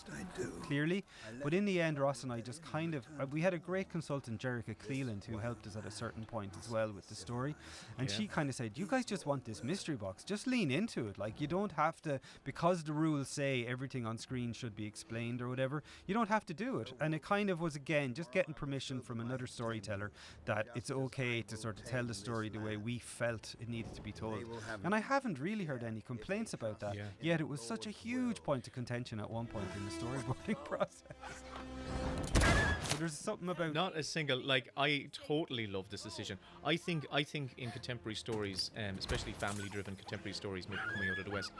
clearly, but in the end Ross and I just kind of we had a great consultant, Jerica Cleland, who helped us at a certain point as well with the story, and she kind of said, you guys just want this mystery box, just lean into it. Like, you don't have to, because the rules say everything on screen should be explained or whatever, you don't have to do it. And it kind of was, again, just getting permission from another storyteller that it's okay to sort of tell the story the way we felt it needed to be told. And I haven't really heard any complaints about that, yet it was such a huge point of contention at one point in the storyboarding process. So there's something about not a single, like, I totally love this decision. I think in contemporary stories, especially family-driven contemporary stories coming out of the West,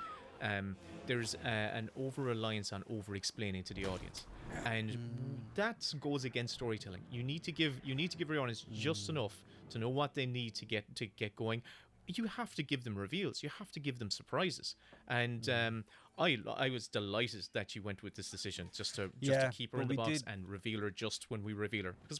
there's an over-reliance on over-explaining to the audience, and that goes against storytelling. You need to give your audience just enough to know what they need to get going. You have to give them reveals. You have to give them surprises. And I was delighted that you went with this decision, just to keep her in the box and reveal her just when we reveal her, because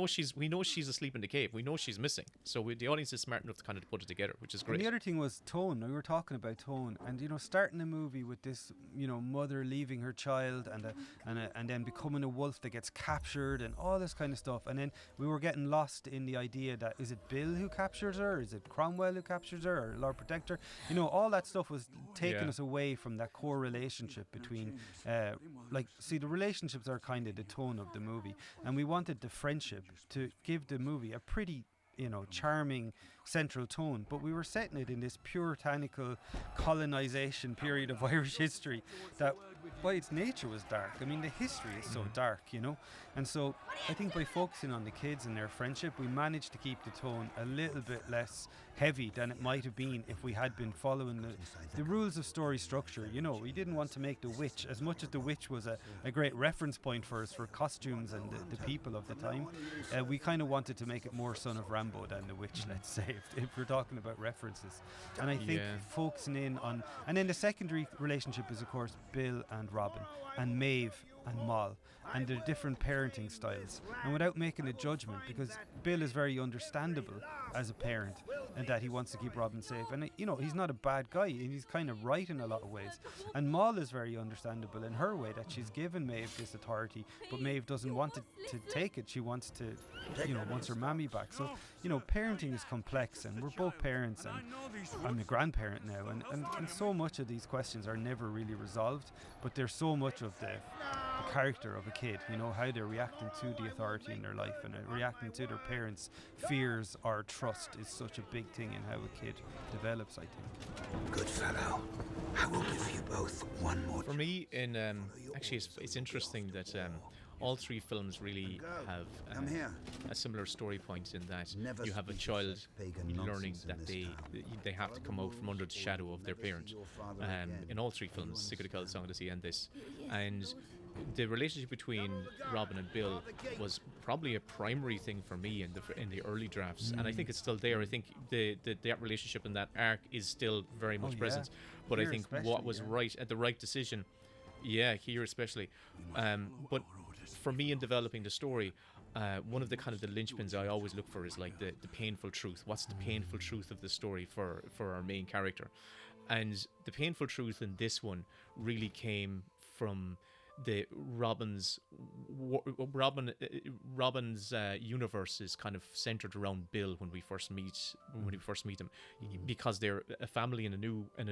she's asleep in the cave. We know she's missing. So the audience is smart enough to kind of put it together, which is great. And the other thing was tone. We were talking about tone, and starting a movie with this, mother leaving her child, and then becoming a wolf that gets captured, and all this kind of stuff. And then we were getting lost in the idea that, is it Bill who captures her? Is it Cromwell who captures her, or Lord Protector? All that stuff was taking us away from that core relationship between, the relationships are kind of the tone of the movie, and we wanted the friendship to give the movie a pretty charming central tone, but we were setting it in this puritanical colonization period of Irish history that by its nature was dark. I mean, the history is so dark, and so I think by focusing on the kids and their friendship, we managed to keep the tone a little bit less heavy than it might have been if we had been following the rules of story structure. We didn't want to make the witch, as much as the witch was a great reference point for us for costumes and the people of the time, we kind of wanted to make it more Son of Rambo than the witch, let's say, if we're talking about references. And I think focusing in on, and then the secondary relationship is of course Bill and Robin and Maeve and Moll, and the different parenting styles, and without making a judgment, because Bill is very understandable as a parent and that he wants to keep Robin safe, and he's not a bad guy, and he's kind of right in a lot of ways. And Moll is very understandable in her way, that she's given Maeve this authority, but Maeve doesn't want to take it. She wants to wants her mammy back. So parenting is complex, and we're both parents, and I'm a grandparent now, and so much of these questions are never really resolved, but there's so much of the character of a kid, how they're reacting to the authority in their life, and reacting to their parents' fears or trust is such a big thing in how a kid develops, I think. Good fellow. I will give you both one more. For me, actually, it's interesting that all three films really have a similar story point, in that you have a child learning that they have to come out from under the shadow of their parent. In all three films, Secret of the Song Odyssey and this, and the relationship between Robin and Bill was probably a primary thing for me in the early drafts, and I think it's still there. I think that relationship and that arc is still very much present. But Here I think what was right at the right decision, here especially. But for me, in developing the story, one of the kind of the linchpins I always look for is like the painful truth. What's the painful truth of the story for our main character? And the painful truth in this one really came from the Robin's universe is kind of centered around Bill when we first meet him, because they're a family in a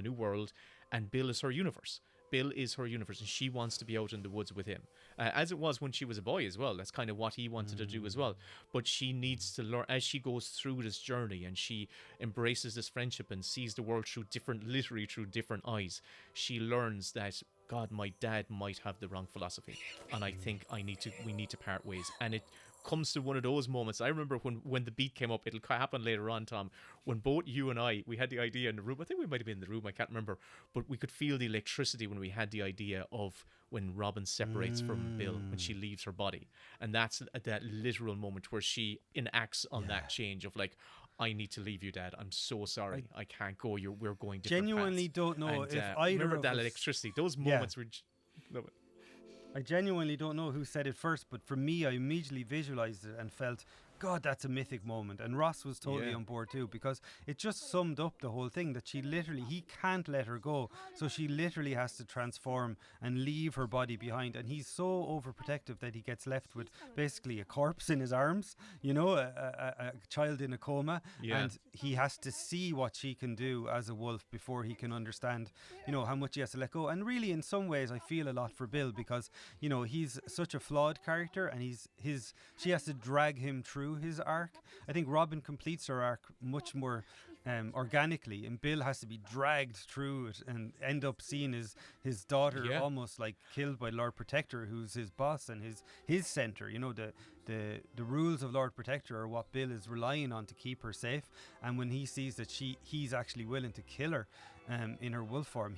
new world, and Bill is her universe. Bill is her universe, and she wants to be out in the woods with him, as it was when she was a boy as well. That's kind of what he wanted to do as well. But she needs to learn as she goes through this journey, and she embraces this friendship and sees the world through different eyes. She learns that, God, my dad might have the wrong philosophy, and I think we need to part ways. And it comes to one of those moments. I remember when the beat came up. It'll happen later on, Tom, when both you and we had the idea in the room. I think we might have been in the room, I can't remember, but we could feel the electricity when we had the idea of when Robin separates from Bill, when she leaves her body. And that's that literal moment where she enacts on that change of like, I need to leave you, Dad. I'm so sorry. I can't go. We're going different genuinely paths. Don't know and, if either remember of that us, electricity. Those moments were. I genuinely don't know who said it first, but for me, I immediately visualized it and felt, God, that's a mythic moment. And Ross was totally on board too, because it just summed up the whole thing, that he can't let her go. So she literally has to transform and leave her body behind. And he's so overprotective that he gets left with basically a corpse in his arms, a child in a coma. Yeah. And he has to see what she can do as a wolf before he can understand, how much he has to let go. And really, in some ways, I feel a lot for Bill, because, he's such a flawed character, and she has to drag him through his arc. I think Robin completes her arc much more organically, and Bill has to be dragged through it and end up seeing his daughter almost like killed by Lord Protector, who's his boss and his center. The rules of Lord Protector are what Bill is relying on to keep her safe, and when he sees that he's actually willing to kill her in her wolf form,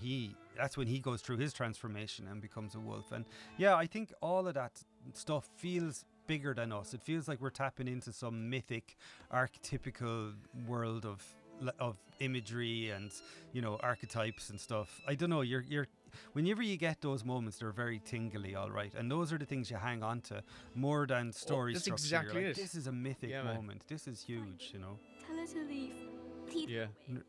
that's when he goes through his transformation and becomes a wolf. And I think all of that stuff feels bigger than us. It feels like we're tapping into some mythic, archetypical world of imagery and archetypes and stuff. I don't know. whenever you get those moments, they're very tingly, all right, and those are the things you hang on to more than story that's structure. exactly You're like, it. this is a mythic Yeah, man. moment. This is huge, you know. Tell her to leave. Leave Yeah. her.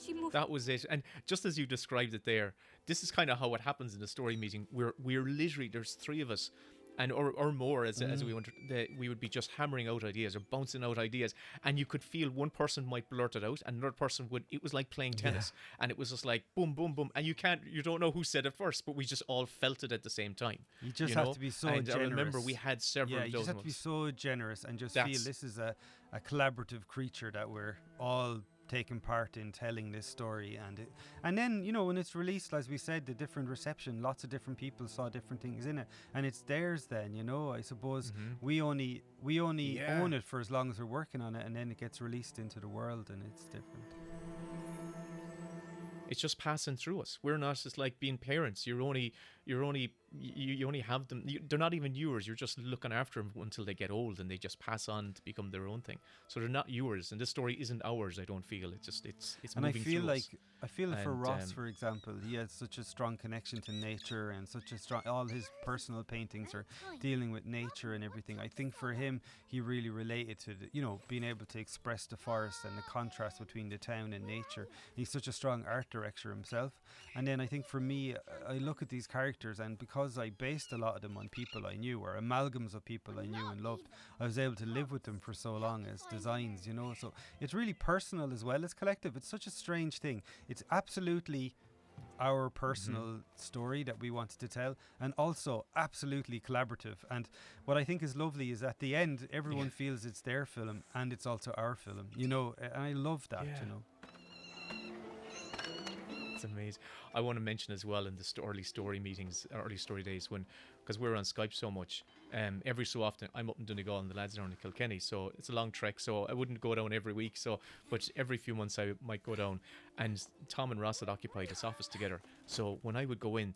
She moved. That was it. And just as you described it there, this is kind of how it happens in a story meeting. We're literally, there's three of us, and or more as we went. We would be just hammering out ideas or bouncing out ideas, and you could feel one person might blurt it out, and another person would. It was like playing tennis, and it was just like boom, boom, boom, and you don't know who said it first, but we just all felt it at the same time. You just have to be so and generous. I remember we had several Yeah, of you those just have to be ones. so generous and just feel this is a collaborative creature that we're all taking part in telling this story. And then, you know, when it's released, as we said, the different reception, lots of different people saw different things in it, and it's theirs then, you know. I suppose we only own it for as long as we're working on it, and then it gets released into the world and it's different. It's just passing through us. We're not just like being parents. You only have them. They're not even yours. You're just looking after them until they get old, and they just pass on to become their own thing. So they're not yours, and this story isn't ours. I don't feel it's and moving through us. I feel for And, Ross, for example, he has such a strong connection to nature, and such a strong. All his personal paintings are dealing with nature and everything. I think for him, he really related to being able to express the forest and the contrast between the town and nature. He's such a strong art director himself. And then I think for me, I look at these characters, and because I based a lot of them on people I knew, or amalgams of people I knew and loved, I was able to live with them for so long as designs, So it's really personal as well as collective. It's such a strange thing. It's absolutely our personal story that we wanted to tell, and also absolutely collaborative. And what I think is lovely is at the end, everyone feels it's their film and it's also our film, and I love that, It's amazing. I want to mention as well in the early story meetings, early story days, because we're on Skype so much, every so often I'm up in Donegal and the lads are down in Kilkenny, so it's a long trek, so I wouldn't go down every week, but every few months I might go down, and Tom and Ross had occupied this office together, so when I would go in,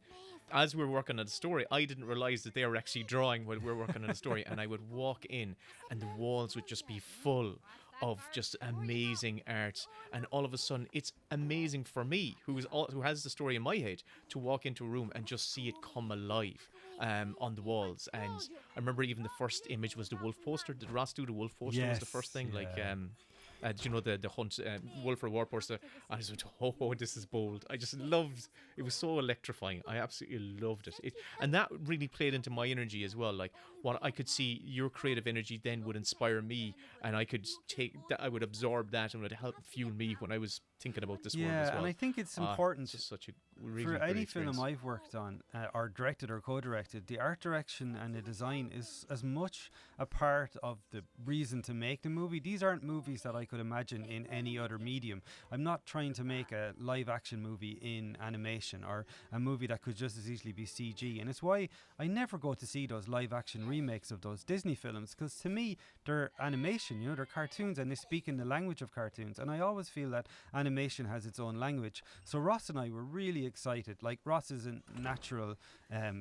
as we were working on the story, I didn't realise that they were actually drawing while we were working on the story, and I would walk in and the walls would just be full of just amazing art, and all of a sudden it's amazing for me who has the story in my head to walk into a room and just see it come alive on the walls. And I remember even the first image was the wolf poster. Did Ross do the wolf poster? Was the first thing the hunt wolf or war poster. I was like, oh, this is bold. I just loved it. Was so electrifying. I absolutely loved it. And that really played into my energy as well. Like what I could see, your creative energy then would inspire me, and I could take that. I would absorb that, and would help fuel me when I was thinking about this world as well. And I think it's important it's such a really for great any experience. film I've worked on, or directed or co-directed, the art direction and the design is as much a part of the reason to make the movie. These aren't movies that I could imagine in any other medium. I'm not trying to make a live action movie in animation, or a movie that could just as easily be CG, and it's why I never go to see those live action remakes of those Disney films, because to me they're animation, they're cartoons, and they speak in the language of cartoons, and I always feel that animation has its own language. So Ross and I were really excited. Like, Ross is a natural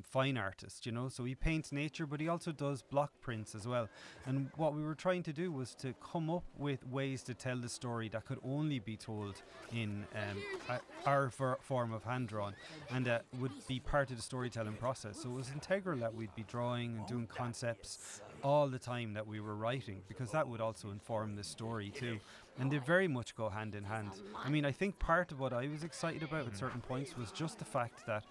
fine artist, so he paints nature, but he also does block prints as well. And what we were trying to do was to come up with ways to tell the story that could only be told in our form of hand drawn, and that would be part of the storytelling process. So it was integral that we'd be drawing and doing concepts all the time that we were writing, because that would also inform the story too. And they very much go hand in hand. I mean, I think part of what I was excited about at certain points was just the fact that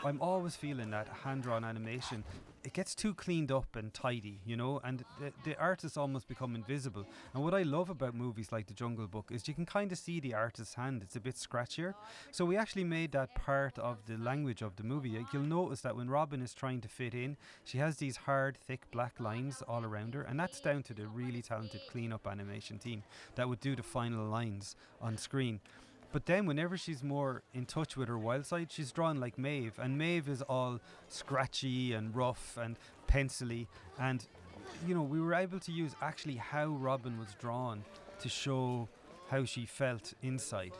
I'm always feeling that hand-drawn animation, it gets too cleaned up and tidy, and the artists almost become invisible. And what I love about movies like The Jungle Book is you can kind of see the artist's hand. It's a bit scratchier. So we actually made that part of the language of the movie. Like, you'll notice that when Robin is trying to fit in, she has these hard, thick black lines all around her, and that's down to the really talented clean-up animation team that would do the final lines on screen. But then whenever she's more in touch with her wild side, she's drawn like Maeve, and Maeve is all scratchy and rough and pencily, and we were able to use actually how Robin was drawn to show how she felt inside,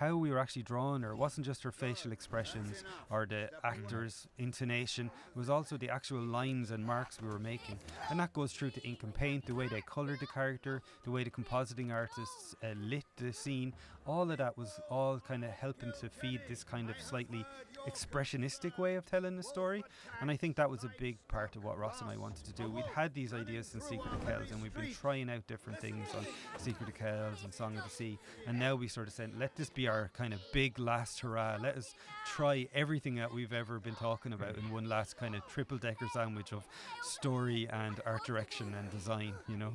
how we were actually drawing her. It wasn't just her facial expressions or the actor's intonation. It was also the actual lines and marks we were making. And that goes through to ink and paint, the way they coloured the character, the way the compositing artists lit the scene. All of that was all kind of helping to feed this kind of slightly expressionistic way of telling the story. And I think that was a big part of what Ross and I wanted to do. We'd had these ideas in Secret of Kells, and we've been trying out different things on Secret of Kells and Song of the Sea, and now we sort of said, let this be our kind of big last hurrah. Let us try everything that we've ever been talking about in one last kind of triple decker sandwich of story and art direction and design, you know.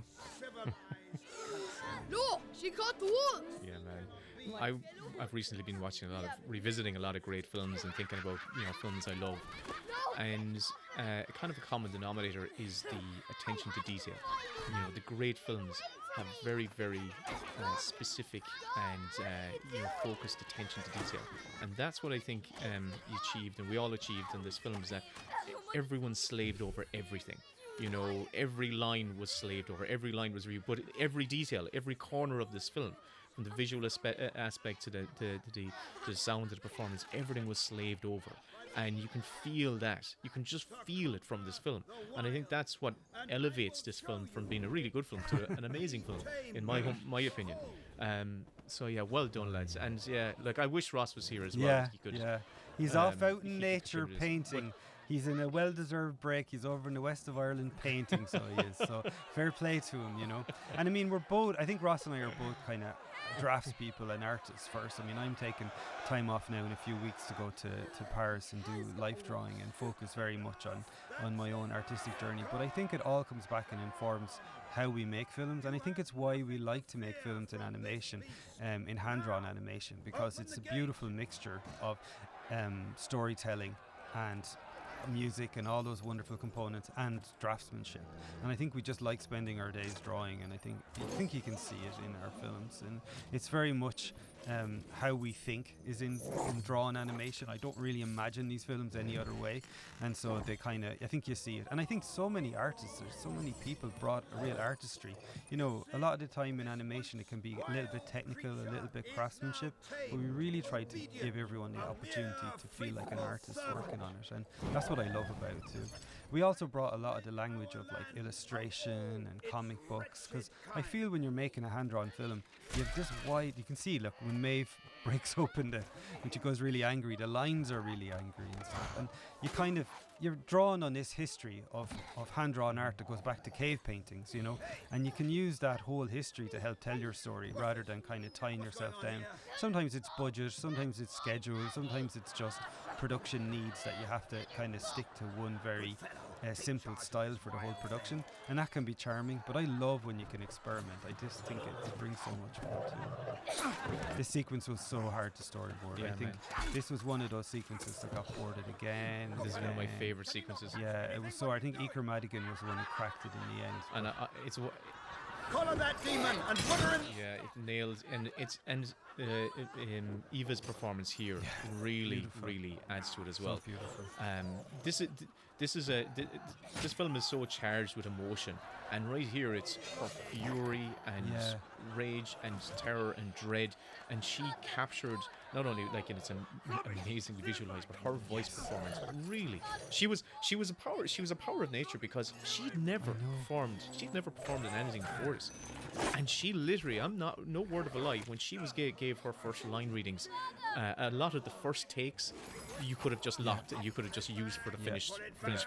No, she caught the wolf. Yeah, man. I've recently been revisiting a lot of great films and thinking about, you know, films I love. And kind of a common denominator is the attention to detail. You know, the great films have very, very specific and you know, focused attention to detail. And that's what I think you achieved, and we all achieved in this film, is that everyone slaved over everything. You know, every line was slaved over, every line was but every detail, every corner of this film, from the visual aspect to the sound, to the performance, everything was slaved over. And you can feel that. You can just feel it from this film. And I think that's what elevates this film from being a really good film to an amazing film, in my opinion. So yeah, well done, lads. And yeah, like, I wish Ross was here as well. Yeah, He could, yeah. He's off out in he nature contributed. painting. He's in a well-deserved break. He's over in the west of Ireland painting, so he is. So fair play to him, you know. And I mean, I think Ross and I are both kind of draftspeople and artists first. I mean, I'm taking time off now in a few weeks to go to Paris and do life drawing and focus very much on my own artistic journey. But I think it all comes back and informs how we make films, and I think it's why we like to make films in animation, in hand-drawn animation, because it's a beautiful mixture of storytelling and music and all those wonderful components and draftsmanship. And I think we just like spending our days drawing, and I think you can see it in our films, and it's very much how we think is in drawn animation. I don't really imagine these films any other way, and so they kind of, I think you see it. And I think so many artists, there's so many people brought a real artistry. You know, a lot of the time in animation it can be a little bit technical, a little bit craftsmanship, but we really try to give everyone the opportunity to feel like an artist working on it, and that's what I love about it too. We also brought a lot of the language of like illustration and comic books, because I feel when you're making a hand-drawn film, you have this wide, you can see, look, when Maeve breaks open when she goes really angry, the lines are really angry and stuff, and you're drawing on this history of hand-drawn art that goes back to cave paintings, you know, and you can use that whole history to help tell your story rather than kind of tying yourself down. Sometimes it's budget, sometimes it's schedule, sometimes it's just production needs that you have to kind of stick to one very simple style for the whole production, and that can be charming, but I love when you can experiment. I just think it brings so much more to it. This sequence was so hard to storyboard. Yeah, I think this was one of those sequences that got boarded again. This is one of my favourite sequences. Yeah, it was so. I think Iker Madigan was the one who cracked it in the end. And it's Collar that demon and put her in. yeah, it nails, and Eva's performance here really beautiful. really adds to it as well. So beautiful. This film is so charged with emotion, and right here it's her fury and rage and terror and dread, and she captured not only like in its amazingly visualized, but her voice performance really. She was a power of nature, because she'd never performed in anything before this, and she literally, no word of a lie, when she gave her first line readings, a lot of the first takes you could have just locked and you could have just used for the finished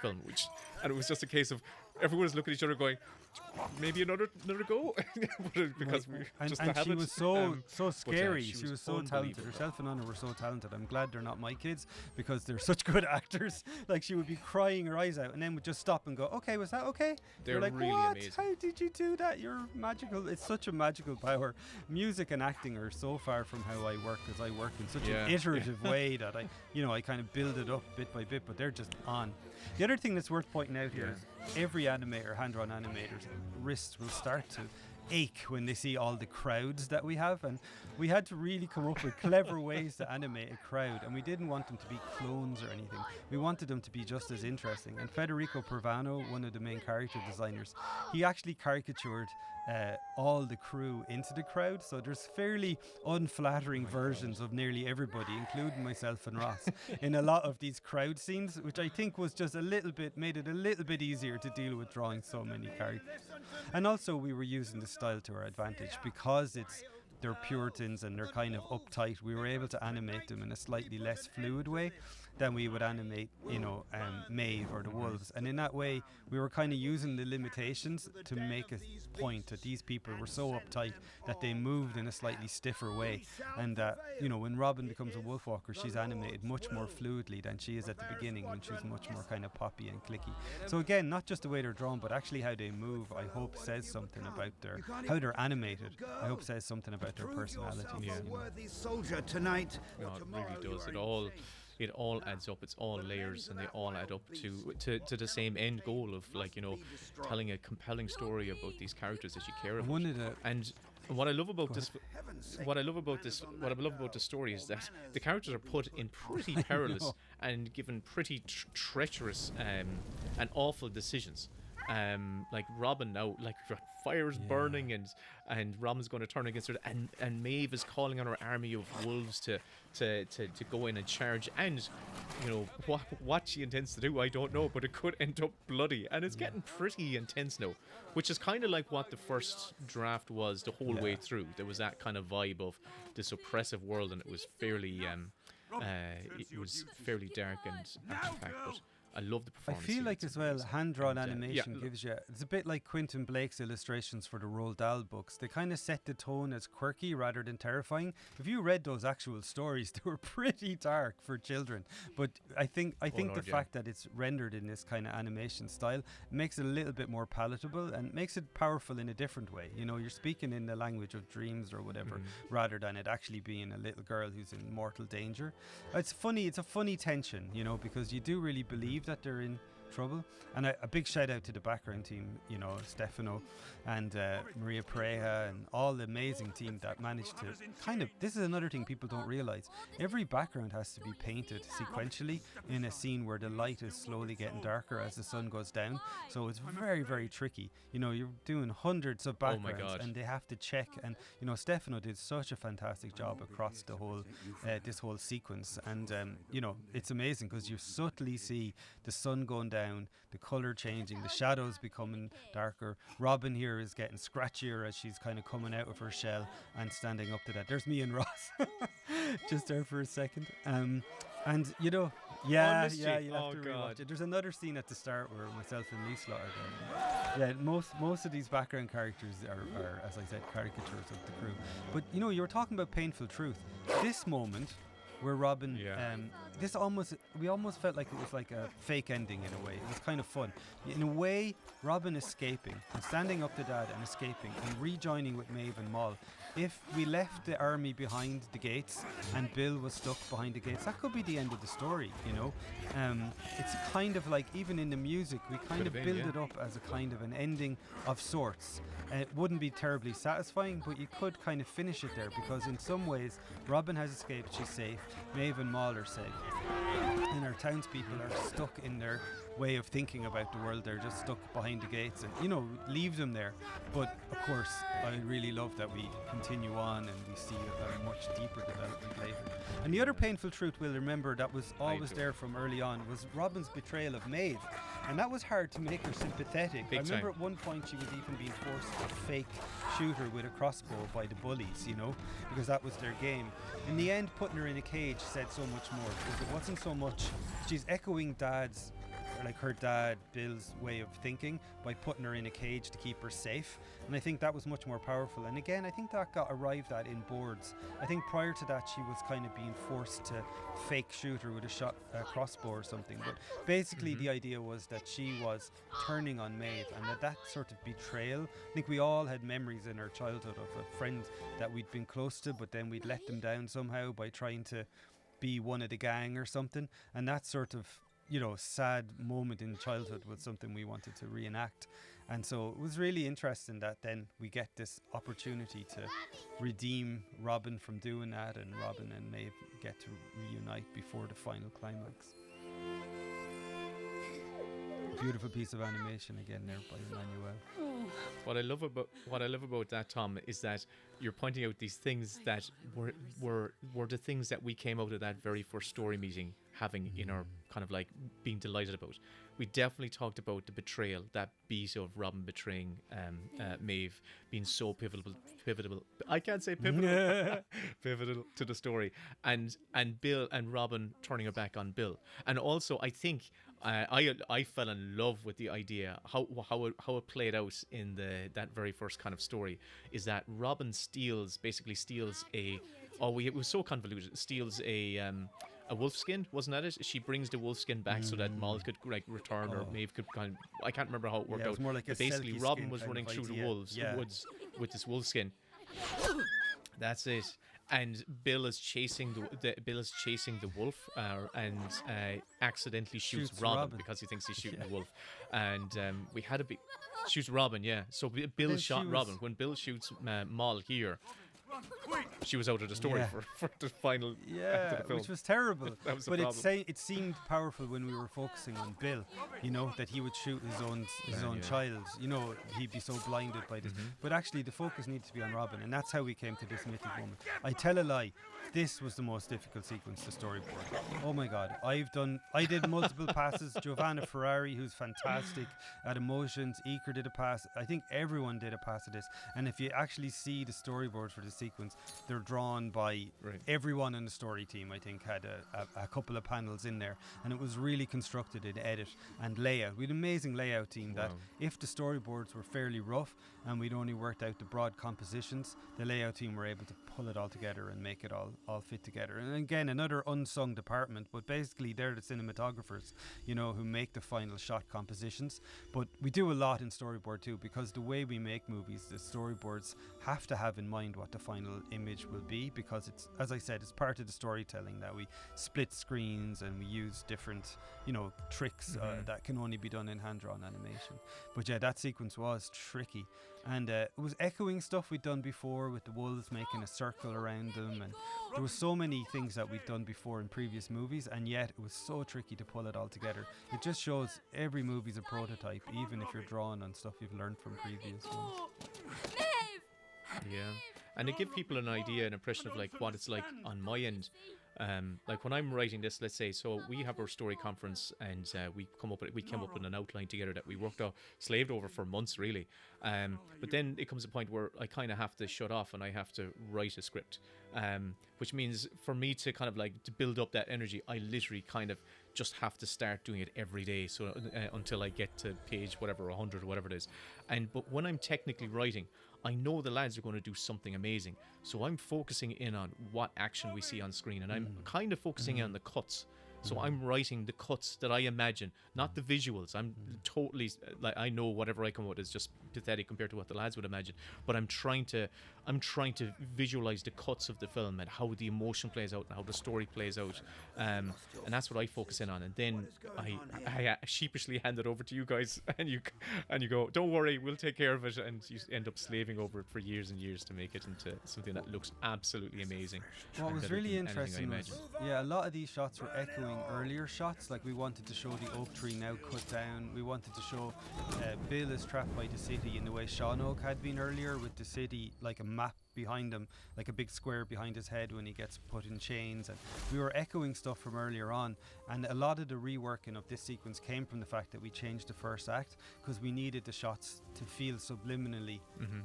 film, and it was just a case of everyone was looking at each other going, maybe another go, because she was so scary. She She was was so talented. unbelievable. Herself and Anna were so talented. I'm glad they're not my kids, because they're such good actors. Like, she would be crying her eyes out and then would just stop and go, okay, was that okay? They're You're like, really what? amazing. How did you do that? You're magical. It's such a magical power. Music and acting are so far from how I work, because I work in such an iterative way that I kind of build it up bit by bit, but they're just on. The other thing that's worth pointing out here is every animator, hand-drawn animator's wrist will start to ache when they see all the crowds that we have, and we had to really come up with clever ways to animate a crowd, and we didn't want them to be clones or anything. We wanted them to be just as interesting. And Federico Pervano, one of the main character designers, he actually caricatured all the crew into the crowd, so there's fairly unflattering versions of nearly everybody, including myself and Ross, in a lot of these crowd scenes, which I think was just made it a little bit easier to deal with drawing so many characters. And also we were using the style to our advantage because they're Puritans and they're kind of uptight. We were able to animate them in a slightly less fluid way than we would animate, Maeve or the Wolves. And in that way, we were kind of using the limitations to make a point that these people were so uptight that they moved in a slightly stiffer way. And that, when Robin becomes a Wolfwalker, she's animated much more fluidly than she is at the beginning when she's much more kind of poppy and clicky. So again, not just the way they're drawn, but actually how they move, I hope says something about how they're animated. I hope says something about their personality. Yeah. Worthy soldier tonight. No, it really does. It all adds up. It's all layers, and they all add up to the same end goal of telling a compelling story about these characters that you care about. And what I love about the story is that the characters are put in pretty perilous and given pretty treacherous and awful decisions. Like Robin now, fire is burning and Robin's going to turn against her, and Maeve is calling on her army of wolves to go in and charge, and what she intends to do I don't know, but it could end up bloody, and it's getting pretty intense now, which is kind of like what the first draft was the whole way through. There was that kind of vibe of this oppressive world, and it was fairly dark and action-packed, but I love the performance. I feel like as well, hand-drawn animation gives you... It's a bit like Quentin Blake's illustrations for the Roald Dahl books. They kind of set the tone as quirky rather than terrifying. If you read those actual stories, they were pretty dark for children. But I think the fact that it's rendered in this kind of animation style makes it a little bit more palatable and makes it powerful in a different way. You're speaking in the language of dreams or whatever, rather than it actually being a little girl who's in mortal danger. It's funny. It's a funny tension, because you do really believe that they're in trouble. And a big shout out to the background team, Stefano and Maria Pareja and all the amazing team that managed to this is another thing people don't realize. Every background has to be painted sequentially in a scene where the light is slowly getting darker as the sun goes down. So it's very, very tricky. You're doing hundreds of backgrounds and they have to check. And, Stefano did such a fantastic job across the whole, this whole sequence. And, it's amazing because you subtly see the sun going down, the colour changing, the shadows becoming darker. Robin here is getting scratchier as she's kind of coming out of her shell and standing up to that. There's me and Ross just there for a second. And you'll have to rewatch it. There's another scene at the start where myself and Liesla are there. Yeah, most of these background characters are, as I said, caricatures of the crew. But you were talking about painful truth. This moment where Robin, we almost felt like it was like a fake ending in a way. It was kind of fun. In a way, Robin escaping and standing up to Dad and escaping and rejoining with Maeve and Moll. If we left the army behind the gates and Bill was stuck behind the gates, that could be the end of the story, It's kind of like, even in the music, we kind of build it up as a kind of an ending of sorts. It wouldn't be terribly satisfying, but you could kind of finish it there, because in some ways, Robin has escaped, she's safe, Maeve and Moll are safe, and our townspeople are stuck in their way of thinking about the world. They're just stuck behind the gates, and leave them there. But of course, I really love that we continue on and we see a much deeper development later. And the other painful truth we'll remember that was always there from early on was Robin's betrayal of Maeve, and that was hard to make her sympathetic. I remember at one point she was even being forced to fake shoot her with a crossbow by the bullies, because that was their game. In the end, putting her in a cage said so much more, because it wasn't so much she's echoing her dad, Bill's way of thinking by putting her in a cage to keep her safe. And I think that was much more powerful. And again, I think that got arrived at in boards. I think prior to that, she was kind of being forced to fake shoot her with a crossbow or something. But basically, the idea was that she was turning on Maeve, and that sort of betrayal. I think we all had memories in our childhood of a friend that we'd been close to, but then we'd let them down somehow by trying to be one of the gang or something. And that sort of sad moment in childhood was something we wanted to reenact. And so it was really interesting that then we get this opportunity to redeem Robin from doing that, and Robin and Maeve get to reunite before the final climax. Beautiful piece of animation again there by Emmanuel. What I love about that, Tom, is that you're pointing out these things that were the things that we came out of that very first story meeting having in our kind of like being delighted about. We definitely talked about the betrayal, that beat of Robin betraying Maeve being so pivotal. I can't say pivotal. Pivotal to the story, and Bill and Robin turning her back on Bill, and also I think I fell in love with the idea how it played out in that very first kind of story, is that Robin steals a it was so convoluted, steals a wolf skin, wasn't that it? She brings the wolf skin back so that Moll could like return, or Maeve could kind of, I can't remember how it worked out. More like but basically Robin was running through the woods with this wolf skin. That's it. And Bill is chasing the wolf, and accidentally shoots Robin because he thinks he's shooting the wolf. And we had a big shoots Robin, yeah. So Bill shot Robin. When Bill shoots Moll here, she was out of the story for the final act of the film. Which was terrible. That was the but problem. it seemed powerful when we were focusing on Bill, that he would shoot his own child. He'd be so blinded by this. But actually the focus needs to be on Robin, and that's how we came to this mythic moment. I tell a lie. This was the most difficult sequence to storyboard. Oh my God. I did multiple passes. Giovanna Ferrari, who's fantastic at emotions. Iker did a pass. I think everyone did a pass of this. And if you actually see the storyboards for this sequence, they're drawn by everyone in the story team. I think had a couple of panels in there. And it was really constructed in edit and layout. We had an amazing layout team that if the storyboards were fairly rough and we'd only worked out the broad compositions, the layout team were able to pull it all together and make it all fit together. And again, another unsung department, but basically they're the cinematographers, who make the final shot compositions. But we do a lot in storyboard too, because the way we make movies, the storyboards have to have in mind what the final image will be, because it's, as I said, it's part of the storytelling that we split screens and we use different tricks that can only be done in hand-drawn animation. But yeah, that sequence was tricky, and it was echoing stuff we'd done before with the wolves making a circle around them, and there were so many things that we'd done before in previous movies, and yet it was so tricky to pull it all together. It just shows every movie's a prototype, even if you're drawing on stuff you've learned from previous ones. Yeah, and to give people an idea, an impression of like what it's like on my end. Like when I'm writing this, let's say, so we have our story conference, and we came up with an outline together that we slaved over for months, really. But then it comes a point where I kind of have to shut off and I have to write a script, which means for me to kind of like to build up that energy, I literally kind of just have to start doing it every day. So until I get to page whatever, 100 or whatever it is. But when I'm technically writing, I know the lads are going to do something amazing. So I'm focusing in on what action we see on screen, and I'm kind of focusing in on the cuts. So I'm writing the cuts that I imagine, not the visuals. I'm totally like, I know whatever I come up with is just pathetic compared to what the lads would imagine. But I'm trying to visualize the cuts of the film and how the emotion plays out and how the story plays out, and that's what I focus in on. And then I sheepishly hand it over to you guys, and you go, don't worry, we'll take care of it. And you end up slaving over it for years and years to make it into something that looks absolutely amazing. What was really interesting was, a lot of these shots were echoing earlier shots. Like we wanted to show the oak tree now cut down. We wanted to show Bill is trapped by the city in the way Sean Oak had been earlier, with the city like a map behind him, like a big square behind his head when he gets put in chains. And we were echoing stuff from earlier on, and a lot of the reworking of this sequence came from the fact that we changed the first act because we needed the shots to feel subliminally.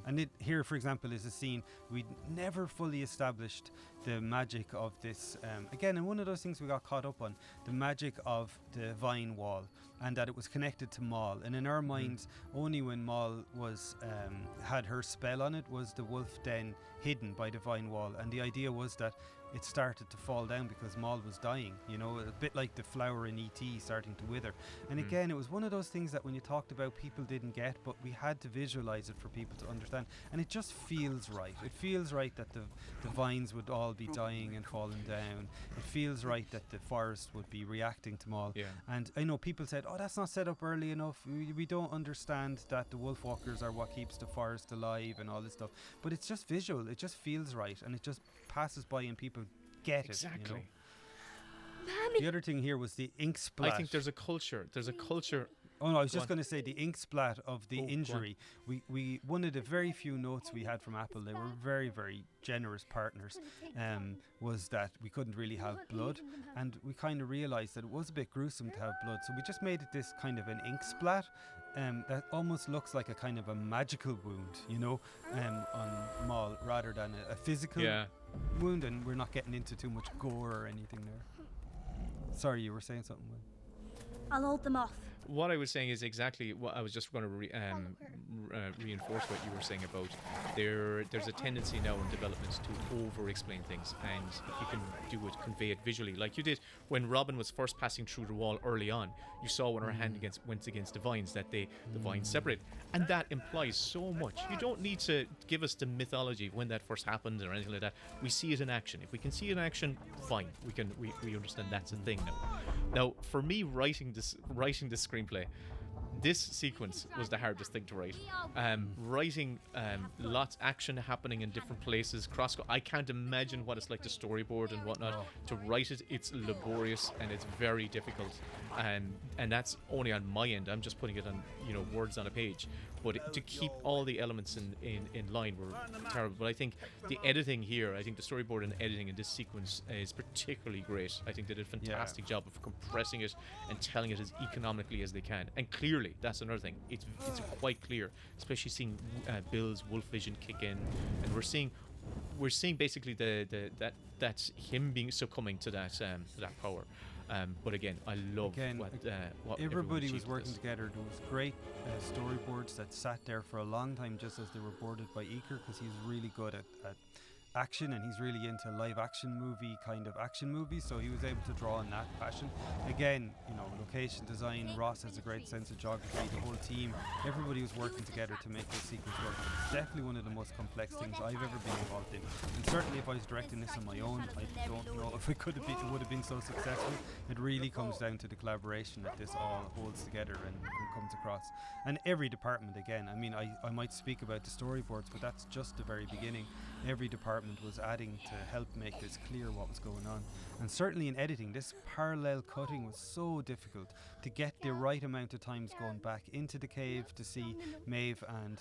And here, for example, is a scene we'd never fully established the magic of this, again, and one of those things we got caught up on, the magic of the vine wall, and that it was connected to Moll. And in our minds, only when Moll was had her spell on it was the wolf den hidden by the vine wall. And the idea was that it started to fall down because Maul was dying, you know, a bit like the flower in E.T. starting to wither. And again, it was one of those things that when you talked about, people didn't get, but we had to visualize it for people to understand. And it just feels right. It feels right that the vines would all be dying and falling down. It feels right that the forest would be reacting to Maul. Yeah. And I know people said, oh, that's not set up early enough. We don't understand that the Wolfwalkers are what keeps the forest alive and all this stuff. But it's just visual. It just feels right. And it just passes by and people get it. You know? Mommy. The other thing here was the ink splat. I think there's a culture. Oh no, I was Go just on. going to say the ink splat of the Oh, go on. injury. We one of the very few notes we had from Apple, they were very, very generous partners, was that we couldn't really have blood, and we kind of realised that it was a bit gruesome to have blood, so we just made it this kind of an ink splat that almost looks like a kind of a magical wound, you know, on Maul rather than a physical wound, and we're not getting into too much gore or anything there. Sorry, you were saying something, Will. I'll hold them off. What I was saying is exactly what I was just going to reinforce what you were saying about there's a tendency now in developments to over-explain things, and if you can do it, convey it visually, like you did when Robin was first passing through the wall early on. You saw when her hand went against the vines that the vines separate, and that implies so much. You don't need to give us the mythology of when that first happened or anything like that. We see it in action. If we can see it in action, fine. We understand that's a thing now. Now, for me, writing the screenplay, this sequence was the hardest thing to write. Writing lots action happening in different places. I can't imagine what it's like to storyboard and whatnot. To write it, it's laborious and it's very difficult. And that's only on my end. I'm just putting it on, words on a page. But to keep all the elements in line were terrible. But I think the editing here, I think the storyboard and editing in this sequence is particularly great. I think they did a fantastic job of compressing it and telling it as economically as they can. And clearly, that's another thing. It's quite clear, especially seeing Bill's wolf vision kick in, and we're seeing basically that's him being succumbing to that power. But again, I love what everybody was achieved working with this. together. There was great storyboards that sat there for a long time, just as they were boarded by Iker, because he's really good at action, and he's really into live action movies, so he was able to draw on that passion. Again, location design, Ross has a great sense of geography, the whole team, everybody was working together to make this sequence work. It's definitely one of the most complex things I've ever been involved in, and certainly if I was directing this on my own, I don't know if it would have been so successful. It really comes down to the collaboration that this all holds together and comes across. And every department, again, I might speak about the storyboards, but that's just the very beginning. Every department was adding to help make this clear what was going on. And certainly in editing, this parallel cutting was so difficult to get the right amount of times going back into the cave to see Maeve and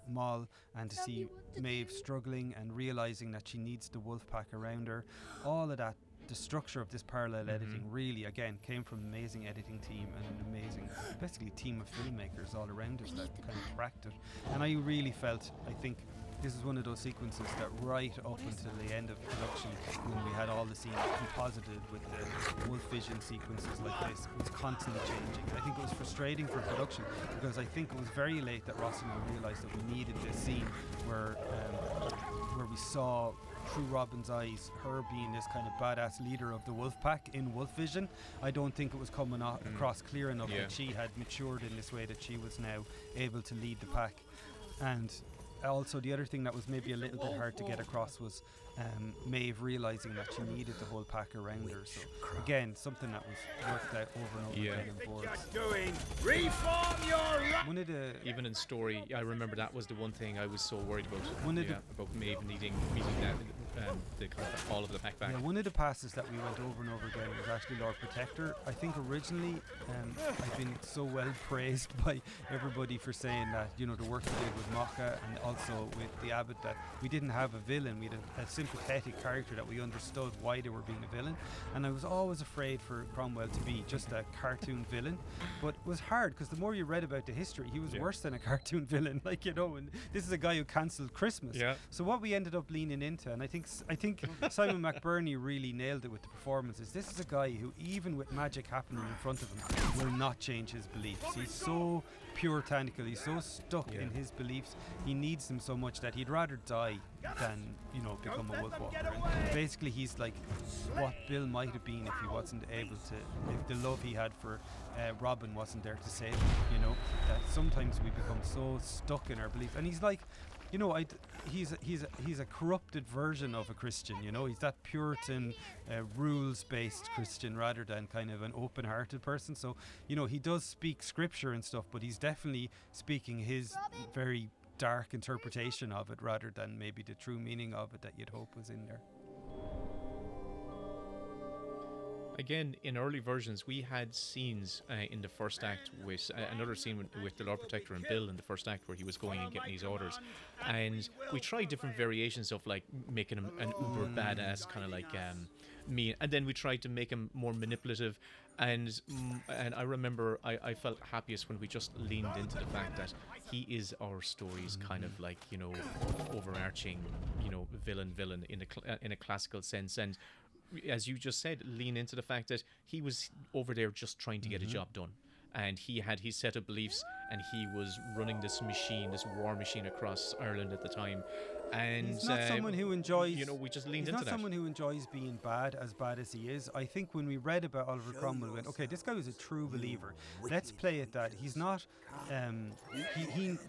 Maul, and to see Maeve struggling and realizing that she needs the wolf pack around her. All of that, the structure of this parallel editing really, again, came from an amazing editing team and an amazing, basically, team of filmmakers all around us that kind of cracked it. And I really felt, I think, this is one of those sequences that right up until the end of production, when we had all the scenes composited with the wolf vision sequences like this, it was constantly changing. I think it was frustrating for production, because I think it was very late that Ross and I realised that we needed this scene where we saw through Robin's eyes her being this kind of badass leader of the wolf pack in wolf vision. I don't think it was coming across clear enough that she had matured in this way, that she was now able to lead the pack. And also, the other thing that was maybe a little bit hard to get across was Maeve realising that she needed the whole pack around her. So again, something that was worked out over and over again in boards. Reform your One of the Even in story, I remember that was the one thing I was so worried about. About Maeve meeting that all of the pack back. Yeah, one of the passes that we went over and over again was actually Lord Protector. I think originally I've been so well praised by everybody for saying that, the work we did with Mokka and also with the Abbot, that we didn't have a villain. We had a sympathetic character that we understood why they were being a villain. And I was always afraid for Cromwell to be just a cartoon villain. But it was hard, because the more you read about the history, he was worse than a cartoon villain. And this is a guy who cancelled Christmas. Yeah. So what we ended up leaning into, and I think I think Simon McBurney really nailed it with the performances. This is a guy who, even with magic happening in front of him, will not change his beliefs. He's so puritanical. He's so stuck in his beliefs. He needs them so much that he'd rather die than, you know, become a Wolfwalker. And basically, he's like what Bill might have been if he wasn't able to, if the love he had for Robin wasn't there to save him. You know, that sometimes we become so stuck in our belief. And he's like, you know, he's a corrupted version of a Christian. You know, he's that Puritan, rules-based Christian rather than kind of an open-hearted person. So, you know, he does speak scripture and stuff, but he's definitely speaking his very dark interpretation of it rather than maybe the true meaning of it that you'd hope was in there. Again, in early versions, we had scenes in the first act with another scene with the Lord Protector and Bill in the first act where he was going and getting these orders. And we tried different variations of like making him an uber badass, kind of like me. And then we tried to make him more manipulative. And I remember I felt happiest when we just leaned into the fact that he is our story's kind of like, you know, overarching, you know, villain in a classical sense. And as you just said, lean into the fact that he was over there just trying to get a job done. And he had his set of beliefs, and he was running this machine, this war machine across Ireland at the time. And he's not someone who enjoys, you know, we just leaned he's into not someone who enjoys being bad as he is. I think when we read about Oliver Cromwell, we went, okay, this guy was a true believer. Let's play it that he's not.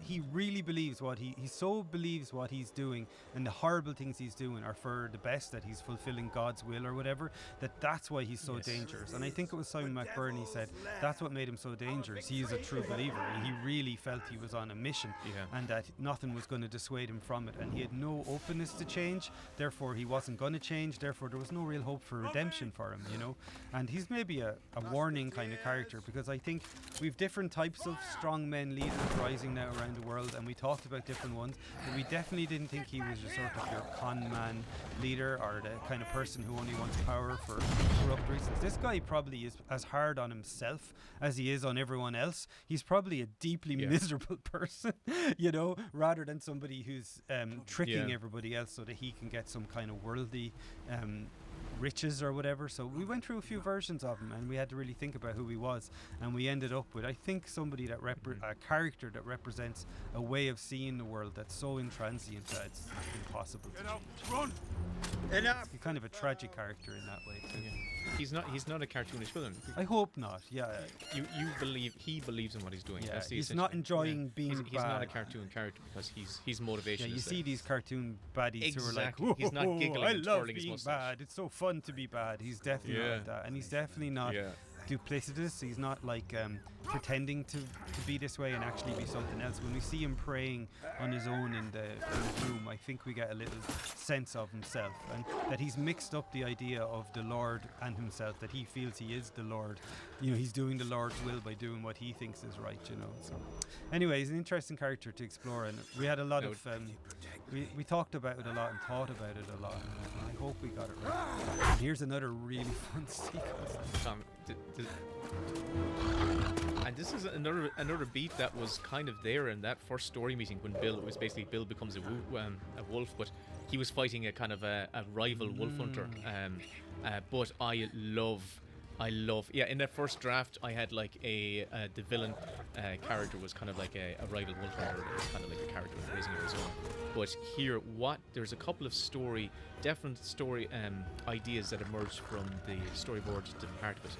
He really believes he so believes what he's doing, and the horrible things he's doing are for the best, that he's fulfilling God's will or whatever. That's why he's so dangerous. And I think it was Simon McBurney said that's what made him so dangerous. He is a true believer. He really felt he was on a mission, and that nothing was going to dissuade him from it. And he had no openness to change, therefore he wasn't going to change, therefore there was no real hope for redemption for him, you know. And he's maybe a warning kind of character, because I think we've different types of strong men leaders rising now around the world, and we talked about different ones, but we definitely didn't think he was just sort of your con man leader or the kind of person who only wants power for corrupt reasons. This guy probably is as hard on himself as he is on everyone else. He's probably a deeply miserable person, you know, rather than somebody who's tricking everybody else so that he can get some kind of worldly riches or whatever. So we went through a few versions of him, and we had to really think about who he was, and we ended up with, I think, somebody that a character that represents a way of seeing the world that's so intransient that it's impossible to change. Run! Enough! He's kind of a tragic character in that way too. He's not a cartoonish villain. I hope not. Yeah. You believe he believes in what he's doing. Yeah, That's the he's not enjoying being he's bad. not a cartoon character because his motivation. Yeah, you is see there. these cartoon baddies who are like, Exactly. He's not giggling I and love twirling his being mustache. bad. It's so fun to be bad. He's definitely like that, and he's definitely not duplicitous. He's not like pretending to be this way and actually be something else. When we see him praying on his own in the room, I think we get a little sense of himself, and that he's mixed up the idea of the Lord and himself, that he feels he is the Lord. You know, he's doing the Lord's will by doing what he thinks is right, you know. So anyway, he's an interesting character to explore, and we had a lot of we talked about it a lot and thought about it a lot, and I hope we got it right. And here's another really fun sequence. And this is another beat that was kind of there in that first story meeting when Bill becomes a wolf, but he was fighting a kind of a rival wolf hunter. But I love in that first draft I had like the villain character was kind of like a rival wolf hunter. It was kind of like a character raising his own. But here, there's a couple of different story ideas that emerged from the storyboard to part of it,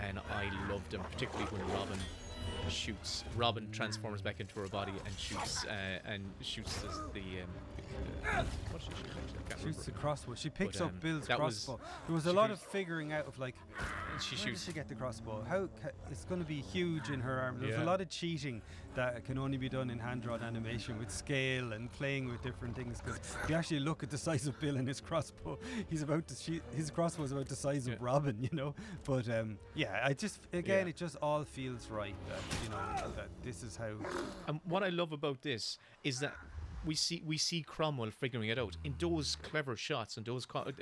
and I loved them, particularly when Robin transforms back into her body and shoots the what did she shoot? Actually, I can't Shoots remember. the crossbow. She picks up Bill's that crossbow. There was a lot of figuring out of like, where shoots. did she get the crossbow? It's going to be huge in her arm. There's a lot of cheating that can only be done in hand-drawn animation with scale and playing with different things. Because if you actually look at the size of Bill and his crossbow, his crossbow is about the size of Robin, you know. But it just all feels right. That, you know, that this is how. And what I love about this is that we see Cromwell figuring it out in those clever shots, and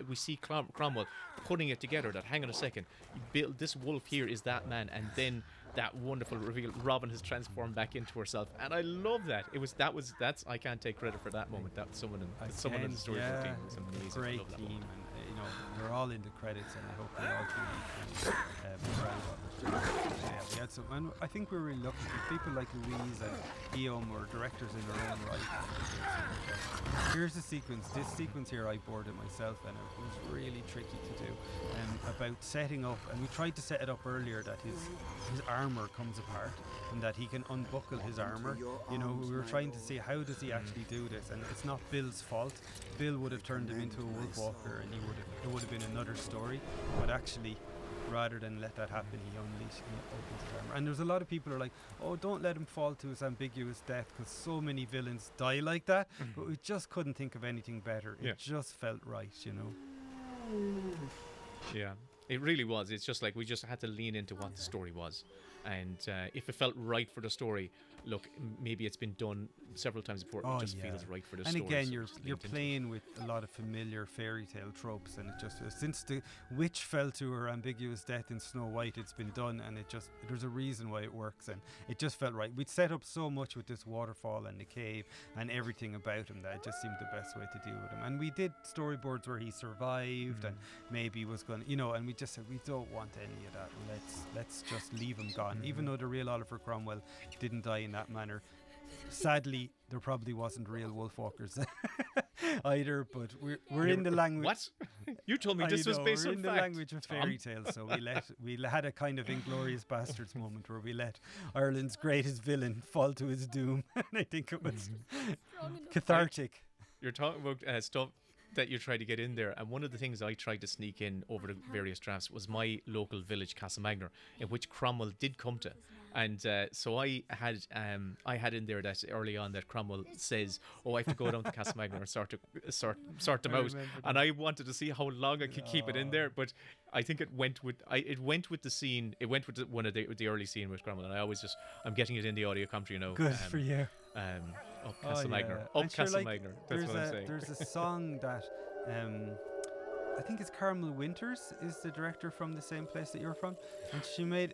we see Cromwell putting it together. That hang on a second, Bill, this wolf here is that man, and then that wonderful reveal. Robin has transformed back into herself, and I love that. That's I can't take credit for that moment. That someone in the storyboard team was amazing. Great I love that team, moment. and they're all in the credits, and I hope we all can be proud of it. Yeah, we had some, and I think we're really lucky. People like Louise and Guillaume were directors in their own right. Here's the sequence. This sequence here, I boarded myself, and it was really tricky to do. About setting up, and we tried to set it up earlier that his armor comes apart and that he can unbuckle his armor. We were trying to see how does he actually do this, and it's not Bill's fault. Bill would have turned him into a Wolfwalker, and it would have been another story. But actually, rather than let that happen, he opens his armor. And there's a lot of people who are like, oh, don't let him fall to his ambiguous death, because so many villains die like that. But we just couldn't think of anything better. It just felt right, Yeah, it really was. It's just like we just had to lean into what the story was, and if it felt right for the story, look, maybe it's been done several times before. It just feels right for the story. And again, so you're playing with a lot of familiar fairy tale tropes, and it just since the witch fell to her ambiguous death in Snow White, it's been done, and there's a reason why it works, and it just felt right. We'd set up so much with this waterfall and the cave and everything about him that it just seemed the best way to deal with him. And we did storyboards where he survived and maybe was going, and we just said we don't want any of that. Let's just leave him gone, even though the real Oliver Cromwell didn't die in that manner. Sadly, there probably wasn't real Wolfwalkers either, but we're in the language. What? You told me this was based on fact. We're in the language of fairy tales, so we had a kind of Inglorious Bastards moment where we let Ireland's greatest villain fall to his doom, and I think it was cathartic. You're talking about stuff that you tried to get in there, and one of the things I tried to sneak in over the various drafts was my local village, Castlemagner, in which Cromwell did come to. And so I had in there that early on that Cromwell says, "Oh, I have to go down to Castlemagner and sort them out." And I wanted to see how long I could keep it in there, but I think it went with the scene. It went with one of the early scene with Cromwell, and I'm getting it in the audio commentary, Good for you. Up Castlemagner, Castlemagner. That's what I'm saying. There's a song that I think it's Carmel Winters is the director from the same place that you're from, and she made.